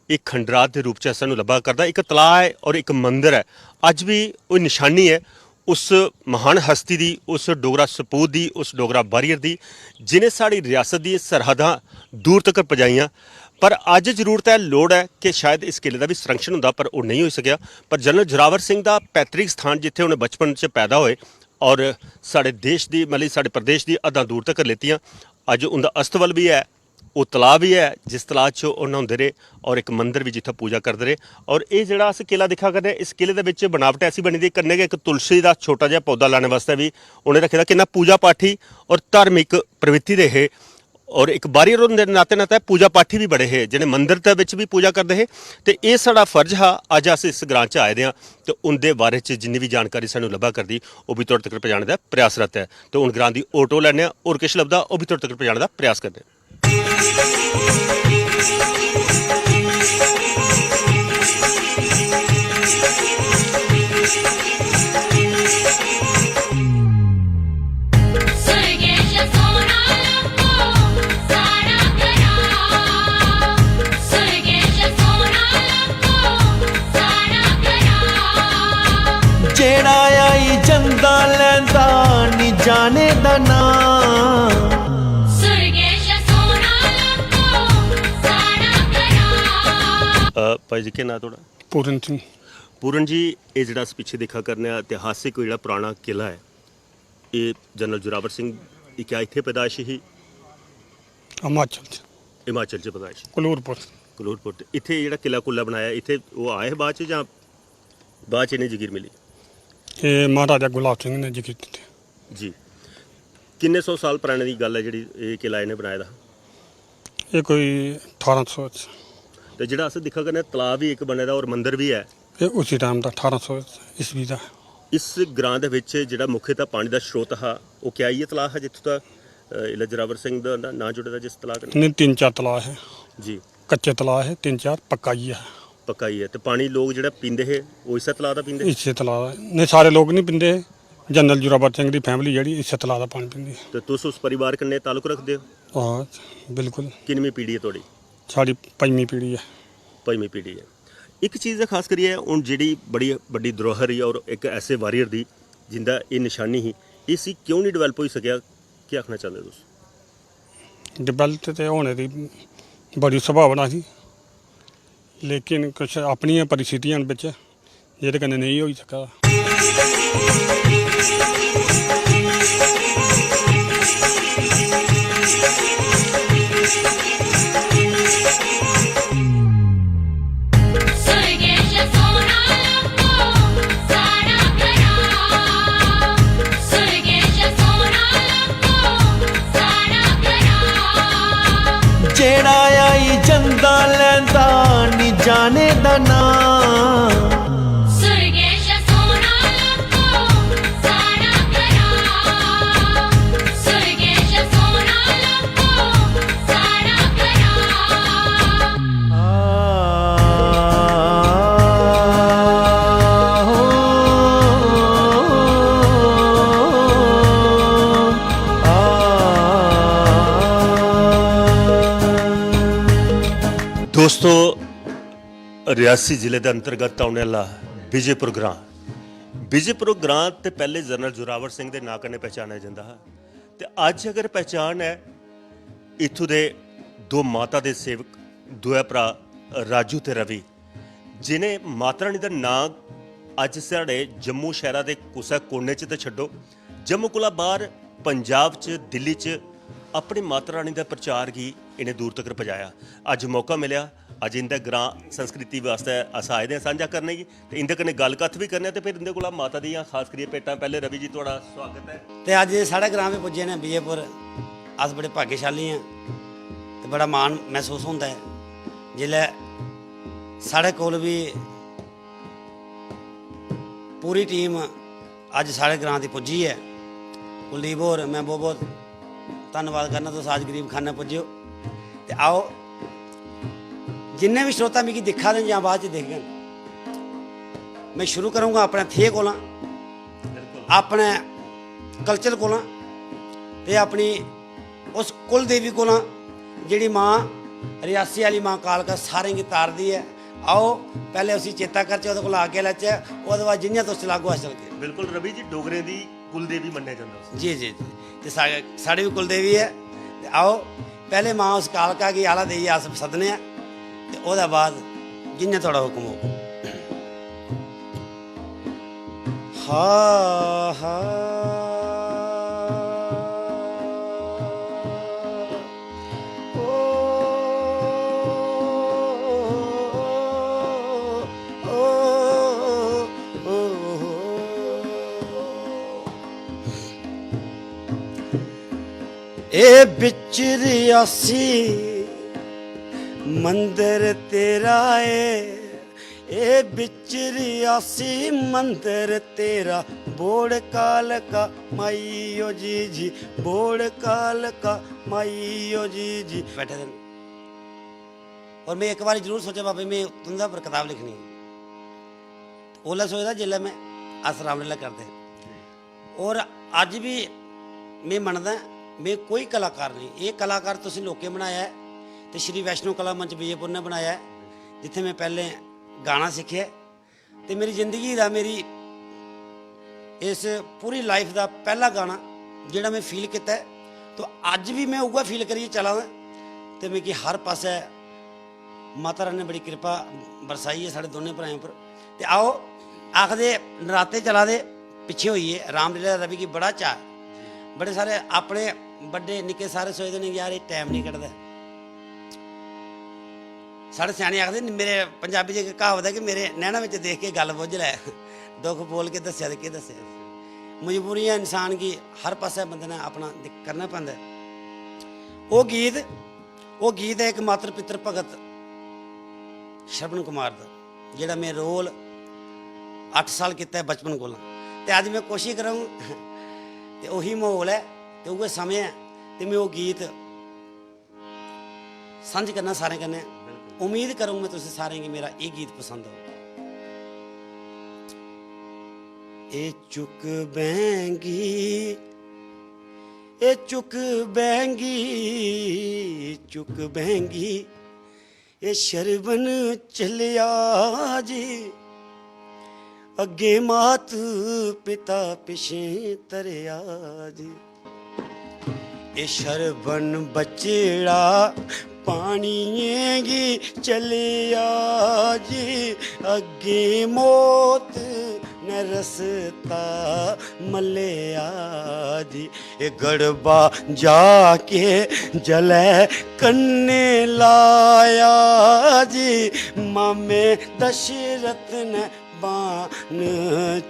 ਇਹ ਖੰਡਰਾਤ ਦੇ ਰੂਪ 'ਚ ਸਾਨੂੰ ਲੱਭਾ ਕਰਦਾ। ਇੱਕ ਤਲਾਅ ਹੈ ਔਰ ਇੱਕ ਮੰਦਿਰ ਹੈ। ਅੱਜ ਵੀ ਉਹ ਨਿਸ਼ਾਨੀ ਹੈ ਉਸ ਮਹਾਨ ਹਸਤੀ ਦੀ, ਉਸ ਡੋਗਰਾ ਸਪੂਤ ਦੀ, ਉਸ ਡੋਗਰਾ ਵਾਰੀਅਰ ਦੀ ਜਿਹਨੇ ਸਾਡੀ ਰਿਆਸਤ ਦੀ ਸਰਹੱਦਾਂ ਦੂਰ ਤੱਕ ਪਹੁੰਚਾਈਆਂ। ਪਰ ਅੱਜ ਜ਼ਰੂਰਤ ਹੈ, ਲੋੜ ਹੈ ਕਿ ਸ਼ਾਇਦ ਇਸ ਕਿਲੇ ਦਾ ਵੀ ਸੰਰਕਸ਼ਣ ਹੁੰਦਾ ਪਰ ਉਹ ਨਹੀਂ ਹੋ ਸਕਿਆ। ਪਰ ਜਨਰਲ ਜ਼ੋਰਾਵਰ ਸਿੰਘ ਦਾ ਪੈਤਰਿਕ ਸਥਾਨ ਜਿੱਥੇ ਉਹਨੇ ਬਚਪਨ 'ਚ ਪੈਦਾ ਹੋਏ ਔਰ ਸਾਡੇ ਦੇਸ਼ ਦੀ ਮਤਲਬ ਸਾਡੇ ਪ੍ਰਦੇਸ਼ ਦੀ ਅੱਧਾਂ ਦੂਰ ਤੱਕ ਲੈਤੀਆਂ। ਅੱਜ ਉਹਦਾ ਅਸਤਵਲ ਵੀ ਹੈ, ਉਹ ਤਲਾਅ ਵੀ ਹੈ ਜਿਸ ਤਲਾਅ 'ਚ ਉਹ ਨਹਾਉਂਦੇ ਰਹੇ ਔਰ ਇੱਕ ਮੰਦਿਰ ਵੀ ਜਿੱਥੇ ਪੂਜਾ ਕਰਦੇ ਰਹੇ। ਔਰ ਇਹ ਜਿਹੜਾ ਅਸੀਂ ਕਿਲਾ ਦਿਖਾ ਕਰਦੇ ਇਸ ਕਿਲੇ ਦੇ ਵਿੱਚ ਬਣਾਵਟ ਐਸੀ ਬਣੀ ਦੀ ਕੰਨੇ ਇੱਕ ਤੁਲਸੀ ਦਾ ਛੋਟਾ ਜਿਹਾ ਪੌਦਾ ਲਾਉਣ ਵਾਸਤੇ ਵੀ ਉਹਨੇ ਰੱਖਿਆ ਦਾ। ਕਿੰਨਾ ਪੂਜਾ ਪਾਠੀ ਔਰ ਧਾਰਮਿਕ ਪ੍ਰਵਿਰਤੀ ਰਹੇ ਔਰ ਇੱਕ ਵਾਰੀਅਰ ਦੇ ਨਾਤੇ ਪੂਜਾ ਪਾਠੀ ਵੀ ਬੜੇ ਹੈ ਜਿਹੜੇ ਮੰਦਿਰ ਦੇ ਵਿੱਚ ਵੀ ਪੂਜਾ ਕਰਦੇ ਹੈ। ਤੇ ਇਹ ਸਾਡਾ ਫਰਜ਼ ਹੈ ਅੱਜ ਅਸੀਂ ਇਸ ਗ੍ਰਾਂ 'ਚ ਆਏ ਦੇ ਹਾਂ ਤੇ ਉਹਦੇ ਬਾਰੇ 'ਚ ਜਿੰਨੀ ਵੀ ਜਾਣਕਾਰੀ ਸਾਨੂੰ ਲੱਭਾ ਕਰਦੀ ਉਹ ਵੀ ਤੁਹਾਡੇ ਤੱਕ ਪਹੁੰਚਾਉਣ ਦਾ ਪ੍ਰਯਾਸਰਤ ਹੈ। ਤੇ ਹੁਣ ਗ੍ਰਾਂ ਦੀ ਆਟੋ ਲੈਣੇ ਆ ਔਰ ਕਿਸ ਲੱਭਦਾ ਉਹ ਵੀ ਤੁਹਾਡੇ ਤੱਕ ਪਹੁੰਚਾਉਣ ਦਾ ਪ੍ਰਯਾਸ ਕਰਦੇ ਹਾਂ। सुरगेश सोना लखो साड़ा करा सुरगेश सोना लखो साड़ा करा ਜਿਹੜਾ ਆਈ ਜੰਦਾ ਲੈਂਦਾ ਨੀ ਜਾਣੇ ਦਾ ਨਾਂ सुरगेश सोना लखो साड़ा करा ਭਾਈ ਜੀ ਕੀ ਨਾਂ ਤੁਹਾਡਾ? ਪੂਰਨ ਸਿੰਘ ਪੂਰਨ ਜੀ ਇਹ ਜਿਹੜਾ ਅਸੀਂ ਪਿੱਛੇ ਦੇਖਾ ਕਰਨੇ ਆ ਇਤਿਹਾਸਿਕ ਜਿਹੜਾ ਪੁਰਾਣਾ ਕਿਲਾ ਹੈ ਇਹ ਜਨਰਲ ਜ਼ੋਰਾਵਰ ਸਿੰਘ ਇਹ ਕਿਆ ਇੱਥੇ ਪੈਦਾਇਸ਼ ਹੀ ਹਿਮਾਚਲ ਚ ਹਿਮਾਚਲ 'ਚ ਪੈਦਾਇਸ਼ ਕਲੂਰਪੁਰ ਕਲੂਰਪੁਰ ਇੱਥੇ ਜਿਹੜਾ ਕਿਲਾ ਕੁੱਲਾ ਬਣਾਇਆ ਇੱਥੇ ਉਹ ਆਏ ਬਾਅਦ 'ਚ ਜਾਂ ਬਾਅਦ 'ਚ ਇਹਨੇ ਜਗੀਰ ਮਿਲੀ? ਇਹ ਮਹਾਰਾਜਾ ਗੁਲਾਬ ਸਿੰਘ ਨੇ ਜ਼ਿਕਰ ਕੀਤਾ। ਜੀ ਕਿੰਨੇ ਸੌ ਸਾਲ ਪੁਰਾਣੇ ਦੀ ਗੱਲ ਹੈ ਜਿਹੜੀ ਇਹ ਕਿਲਾ ਇਹਨੇ ਬਣਾਇਆ ਦਾ? ਇਹ ਕੋਈ 1800 ਚ ਤੇ ਜਿਹੜਾ ਅਸੀਂ ਦਿਖਾ ਕਰਨੇ ਤਲਾਬ ਵੀ ਇੱਕ ਬਣੇ ਦਾ ਔਰ ਮੰਦਿਰ ਵੀ ਹੈ, ਇਹ ਉਸੇ ਟਾਈਮ ਦਾ 1800 ਈਸਵੀ ਦਾ। ਇਸ ਗ੍ਰਾਂ ਦੇ ਵਿੱਚ ਜਿਹੜਾ ਮੁੱਖ ਪਾਣੀ ਦਾ ਸਰੋਤ ਹੈ ਉਹ ਕਿਆ ਹੀ ਤਲਾਬ ਹੈ ਜਿੱਥੋਂ ਦਾ ਜੋਰਾਵਰ ਸਿੰਘ ਦਾ ਨਾਂ ਜੁੜਦਾ ਜਿਸ ਤਲਾਬ ਨਾਲ? ਨਹੀਂ 3-4 ਤਲਾਅ ਹੈ ਜੀ, ਕੱਚੇ ਤਲਾਅ ਹੈ 3-4 ਪੱਕਾ ਹੀ ਹੈ। ਪੱਕਾ ਹੀ ਹੈ। ਤੇ ਪਾਣੀ ਲੋਕ ਜਿਹੜਾ ਪੀਂਦੇ ਹੈ ਉਹ ਇਸੇ ਤਲਾਬ ਦਾ ਪੀਂਦੇ? ਇਸੇ ਤਲਾਅ ਦਾ ਨਹੀਂ, ਸਾਰੇ ਲੋਕ ਨਹੀਂ ਪੀਂਦੇ। ਜਨਰਲ ਜੋਰਾਵਰ ਸਿੰਘ ਦੀ ਫੈਮਿਲੀ ਜਿਹੜੀ ਇਸੇ ਤਲਾਅ ਦਾ ਪਾਣੀ ਪੀਂਦੀ ਹੈ। ਤੇ ਤੁਸੀਂ ਉਸ ਪਰਿਵਾਰ ਕਿੰਨੇ ਤਾਲੁਕ ਰੱਖਦੇ ਹੋ? ਹਾਂ ਬਿਲਕੁਲ, ਕਿੰਨਵੀਂ ਪੀੜ੍ਹੀ ਹੈ ਤੁਹਾਡੀ? ਸਾਡੀ 5ਵੀਂ ਪੀੜ੍ਹੀ ਹੈ। 5ਵੀਂ ਪੀੜ੍ਹੀ ਹੈ। ਇੱਕ ਚੀਜ਼ ਦਾ ਖਾਸ ਕਰੀਏ ਹੁਣ ਜਿਹੜੀ ਬੜੀ ਵੱਡੀ ਧਰੋਹਰ ਹੈ ਔਰ ਇੱਕ ਐਸੇ ਵਾਰੀਅਰ ਦੀ ਜਿੰਦਾ ਇਹ ਨਿਸ਼ਾਨੀ ਹੀ, ਇਹ ਸੀ ਕਿਉਂ ਨਹੀਂ ਡਿਵੈਲਪ ਹੋ ਸਕਿਆ? ਕੀ ਆਖਣਾ ਚਾਹੁੰਦੇ ਹੋ ਤੁਸੀਂ? ਡਿਵੈਲਪ ਤੇ ਹੋਣੇ ਦੀ ਬੜੀ ਸੰਭਾਵਨਾ ਸੀ, ਲੇਕਿਨ ਕੁਛ ਆਪਣੀਆਂ ਪਰਿਸਥਿਤੀਆਂ ਵਿੱਚ ਜਿਹਦੇ ਕਨੇ ਨਹੀਂ ਹੋ ਸਕਿਆ। सुरगेश सोना लंबो साड़ा करा सुरगेश सोना लंबो साड़ा करा ਜਿਹੜਾ ਆਈ ਜੰਦਾ ਲੈਂਦਾ ਨੀ ਜਾਣੇ ਦਾ ਨਾਂ सुरगेश सोना लंबो साड़ा करा सुरगेश सोना लंबो साड़ा करा ਦੋਸਤੋ, ਰਿਆਸੀ ਜ਼ਿਲ੍ਹੇ ਦੇ ਅੰਤਰਗਤ ਆਉਣ ਵਾਲਾ ਵਿਜੇਪੁਰ ਗ੍ਰਾਂ ਤੇ ਪਹਿਲੇ ਜਨਰਲ ਜ਼ੋਰਾਵਰ ਸਿੰਘ ਦੇ ਨਾਂ ਕਨੇ ਪਹਿਚਾਣਿਆ ਜਾਂਦਾ ਹੈ। ਤੇ ਅੱਜ ਅਗਰ ਪਹਿਚਾਣ ਹੈ ਇੱਥੋਂ ਦੇ ਦੋ ਮਾਤਾ ਦੇ ਸੇਵਕ, ਦੋਏ ਭਰਾ ਰਾਜੂ ਤੇ ਰਵੀ, ਜਿਨੇ ਮਾਤਾ ਰਾਣੀ ਦਾ ਨਾਂ ਅੱਜ ਸਾਡੇ ਜੰਮੂ ਸ਼ਹਿਰਾਂ ਦੇ ਕੁਸਾ ਕੋਨੇ 'ਚ ਤਾਂ ਛੱਡੋ, ਜੰਮੂ ਕੋਲੋਂ ਬਾਹਰ ਪੰਜਾਬ 'ਚ, ਦਿੱਲੀ 'ਚ ਆਪਣੀ ਮਾਤਾ ਰਾਣੀ ਦਾ ਪ੍ਰਚਾਰ ਹੀ ਇਹਨੇ ਦੂਰ ਤੱਕ ਪਹੁੰਚਾਇਆ। ਅੱਜ ਮੌਕਾ ਮਿਲਿਆ, ਅੱਜ ਇੰਦਾ ਗ੍ਰਾਂ ਸੰਸਕ੍ਰਿਤੀ ਵਾਸਤੇ ਅਸਾਂ ਆਏ ਦੇ ਸਾਂਝਾ ਕਰਨੇ की ਤੇ ਇੰਦੇ ਕਨੇ ਗੱਲਕੱਥ ਵੀ ਕਰਨੇ ਤੇ ਫਿਰ ਇੰਦੇ ਕੋਲ ਮਾਤਾ ਦੀਆਂ ਖਾਸ ਕਰੀਏ ਭੇਟਾਂ। ਪਹਿਲੇ ਰਵੀ ਜੀ ਤੁਹਾਡਾ ਸਵਾਗਤ ਹੈ। ਤੇ ਅੱਜ ਸਾਡੇ ਗ੍ਰਾਂ ਵਿੱਚ ਪੁੱਜੇ ਨੇ ਵਿਜੇਪੁਰ। ਅਸ ਬੜੇ ਭਾਗਸ਼ਾਲੀ ਹਾਂ ਤੇ ਬੜਾ ਮਾਣ ਮਹਿਸੂਸ ਹੁੰਦਾ ਹੈ ਜਿਲੇ ਸਾਡੇ ਕੋਲ ਵੀ ਪੂਰੀ ਟੀਮ ਅੱਜ ਸਾਡੇ ਗ੍ਰਾਂ ਦੀ ਪੁੱਜੀ ਹੈ। ਕੁਲਦੀਪ ਹੋਰ ਮੈਂ ਬਹੁਤ ਬਹੁਤ ਧੰਨਵਾਦ ਕਰਨਾ ਤੁਸੀਂ ਅੱਜ ਗਰੀਬ ਖਾਨਾ ਪੁੱਜਿਓ। ਤੇ ਆਓ जिन्ने भी श्रोता मिगी दिखा दें या बाद देख गए, मैं शुरू करूँगा अपने थे कोला, अपने कल्चर कोला ते अपनी उस कुल देवी कोला जिहड़ी माँ रियासी वाली माँ कालका सारें की तार दी है। आओ पहले उसी चेता करचे उहदे कोल आके लैचे, उहदे बाद जिन्नियां तुस लागू हासिल के। बिल्कुल रवि जी, डोगरे दी कुल देवी मन्ने जांदा। जी जी जी, ते साड़ी भी कुल देवी है। ते आओ पहले माँ उस कालका की आला देइए अस सदने हैं ते ओहदे बाद जिन्ना थोड़ा हुक्म हो। हा हा ए बिच रियासी मंदिर तेरा ए बिच रियासी मंदिर तेरा बोड़ काल का माइयो जी जी बोड़ काल का माइयो जी जी। बैठे थे और मैं एक बार जरूर सोचा बाबा मैं तुंदा पर किताब लिखनी ओला सोचता जिसलै मैं अस रामलीला करते और अज भी मैं मनदा मैं कोई कलाकार नहीं। ये कलाकार तुसीं लोकें बनाया है तो श्री वैष्णो कला मंच विजयपुर ने बनाया है जिथे मैं पहले गाना सीखे तो मेरी जिंदगी का मेरी इस पूरी लाइफ का पहला गाना जोड़ा मैं फील किया तो अज भी मैं उगा फील करिए चला तो मैं कि हर पासे माता रानी ने बड़ी कृपा बरसाई है साढ़े दोनों भराएं पर। तो आओ आखदे नराते चला दे पिछे होइए रामलीला रवि की बड़ा चाह, बड़े सारे अपने बड़े निके सारे सोचते हैं यार ये टाइम नहीं कटता। साढ़े सियाने आखते मेरे पंजाबी च कहावत है कि मेरे नैना में देख के गल बुझ लै, दुख बोल के दस्या तो के दस्या। मजबूरियां इंसान की हर पासे बंदे ने अपना करना पैंदा है। वो गीत है एक मात्र पितर भगत श्रवण कुमार का, जेड़ा मैं रोल 8 साल किया है बचपन को। तो अज मैं कोशिश करूँ तो उही माहौल है तो वह समय है तो मैं वो गीत सांझ करना सारे कन्नै। उम्मीद करूँ मैं तुझे सारे की मेरा ये गीत पसंद हो। ए चुक बैंगी, ए चुक बैंगी, चुक बैंगी, ए शरबन चलिया जी, अगे मात पिता पिछे तरया जी। ए शरबन बचड़ा पानिएगी चलिया जी, अगे मौत न रसता मलिया जी। ए गड़बा जाके जले कन्ने लाया जी, मामे दशरथ ने बाण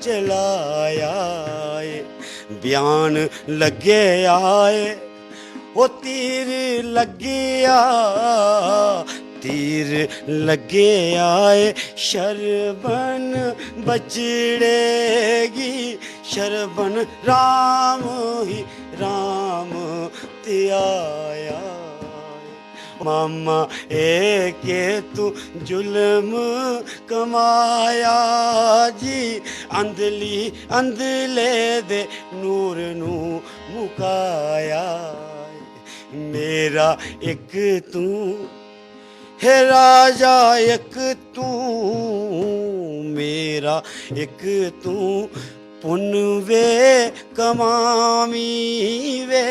चलाया। बयान लगे आए वो तीर लगिया, तीर लगे आए शरबन बचड़ेगी, शरबन राम ही राम त्याया। मामा ए के तू जुल्म कमाया जी, अंधली अंधले दे नूर नू मुकाया। मेरा एक तू है राजा, एक तू मेरा एक तू, पुन वे कमामी वे,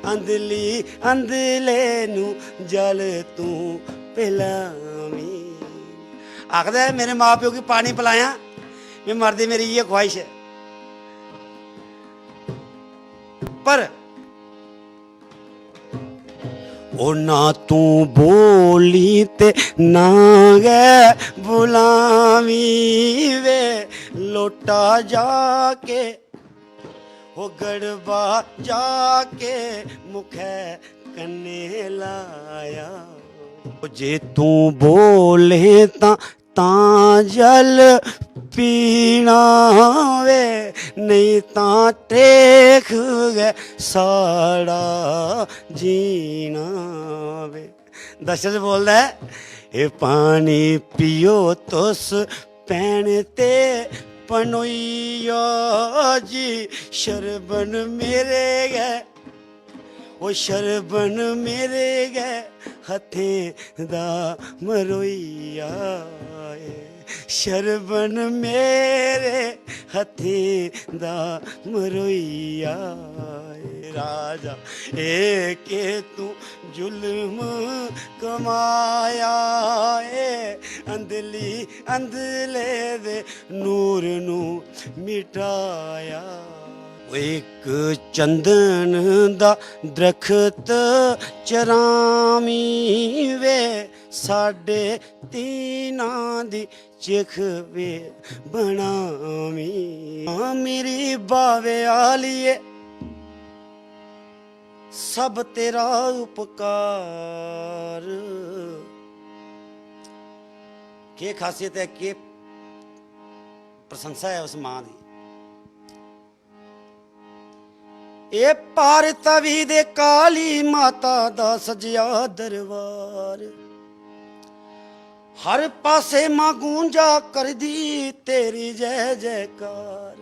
अंधली अंधले नू जल तू पिलामी। आखदा है मेरे माँ प्यो की पानी पिलाया, मैं मरदी मेरी ये ख्वाहिश है। पर ओ ना तू बोली ते ना गए बुलावी वे, लोटा जाके वो गड़बा जाके मुखे कन्ने लाया। जे तू बोले तां जल पीना वे, नहीं तां टेक गए साड़ा जीना वे। दशरथ बोलदा है ए पानी पियो तुस पैन ते पनोइया जी, शरबन मेरे गए वो शरबन मेरे गए हथें दा मरोइया। शरबन मेरे हथें दा मरोइया। राजा ए के तू जुल्म कमाया, ए अंधली अंधले दे नूर नू मिटाया। एक चंदन दा दरखत चरामी वे, साढ़े तीना दी चिख वे बनामी। मेरी बावे आलिए सब तेरा उपकार, के खासियत है, के प्रशंसा है उस मां दी। ए पार तवी दे काली माता दा सजिया दरबार, हर पासे मां गूंजा कर दी तेरी जय जयकार।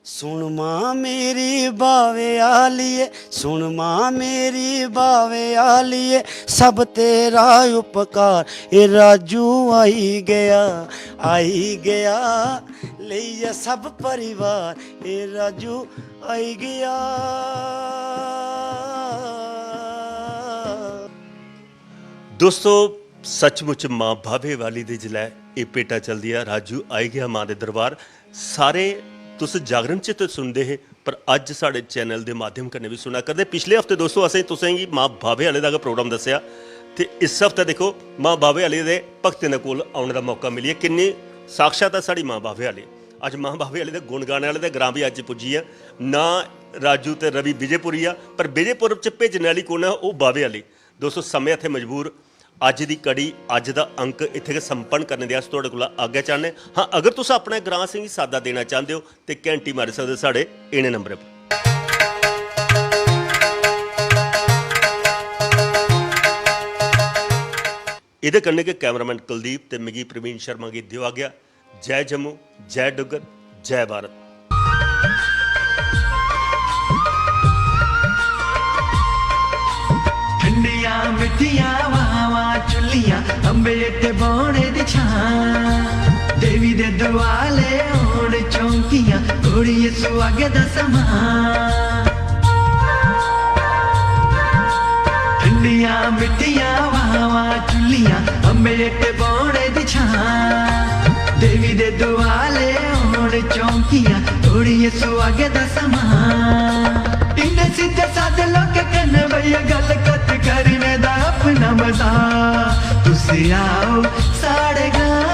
सुन मां मेरी बावे आलिए, सुन मां मेरी बावे आलिए, सब तेरा उपकार। ए राजू आई गया ले सब परिवार, ए राजू आई गया। दोस्तों सचमुच मां भावे वाली दे जिले ये पेटा चलदी है, राजू आई गया मां दे दरबार। सारे तुस जागरण च तो सुनते हैं पर अज साढ़े चैनल के माध्यम कन्नै भी सुना करते। पिछले हफ्ते दोस्तों असें तुसेंगी मां भावे वाले का प्रोग्राम दस्सिया, तो इस हफ्ते देखो मां भावे वाले दे भगतें दे कोल आने का मौका मिलिए। किन्नी साक्षात है साड़ी मां भावे वाली। ਅੱਜ ਮਾਂ ਬਾਵੇ ਵਾਲੇ ਦੇ ਗੁਣ ਗਾਣੇ ਵਾਲੇ ਦੇ ਗ੍ਰਾਂ ਵੀ ਅੱਜ ਪੁੱਜੀ ਆ ਨਾ ਰਾਜੂ ਤੇ ਰਵੀ ਵਿਜੇਪੁਰੀ ਆ ਪਰ ਵਿਜੇਪੁਰ ਚ ਭੇਜਣ ਵਾਲੀ ਕੋਣ ਆ ਉਹ ਬਾਵੇ ਵਾਲੀ। ਦੋਸਤੋ ਸਮੇਂ ਇੱਥੇ ਮਜਬੂਰ ਅੱਜ ਦੀ ਕੜੀ ਅੱਜ ਦਾ ਅੰਕ ਇੱਥੇ ਸੰਪੰਨ ਕਰਨ ਦੇ ਤੁਹਾਡੇ ਕੋਲ ਆਗਿਆ ਚਾਹੁੰਦੇ ਹਾਂ। ਅਗਰ ਤੁਸੀਂ ਆਪਣੇ ਗ੍ਰਾਂ ਸਿੰਘ ਸਾਦਾ ਦੇਣਾ ਚਾਹੁੰਦੇ ਹੋ ਤੇ ਘੰਟੀ ਮਾਰ ਸਕਦੇ ਸਾਡੇ ਇਹਨੇ ਨੰਬਰ 'ਤੇ। ਇਹਦੇ करने के कैमरामैन कुलदीप ते मिगी प्रवीण शर्मा की दियो आ गया। जय जम्मू, जय डुग्गर, जय भारत। ठंडिया मिठिया वावा चुलिया अंबे ते बौने दी छां देवी दे दुआले होण चौंकियां घोड़िए सुहागे दा समा ठंडिया मिठिया वावा चुलिया अंबे ते बौने दी छां देवी दे दुआले होण चौंकियां घोड़िए सुहागे दा समा इन्ने सीधे साधे लोग कहने भैया गल कत करने दा अपना मजा तुसी आओ साढ़े गाँव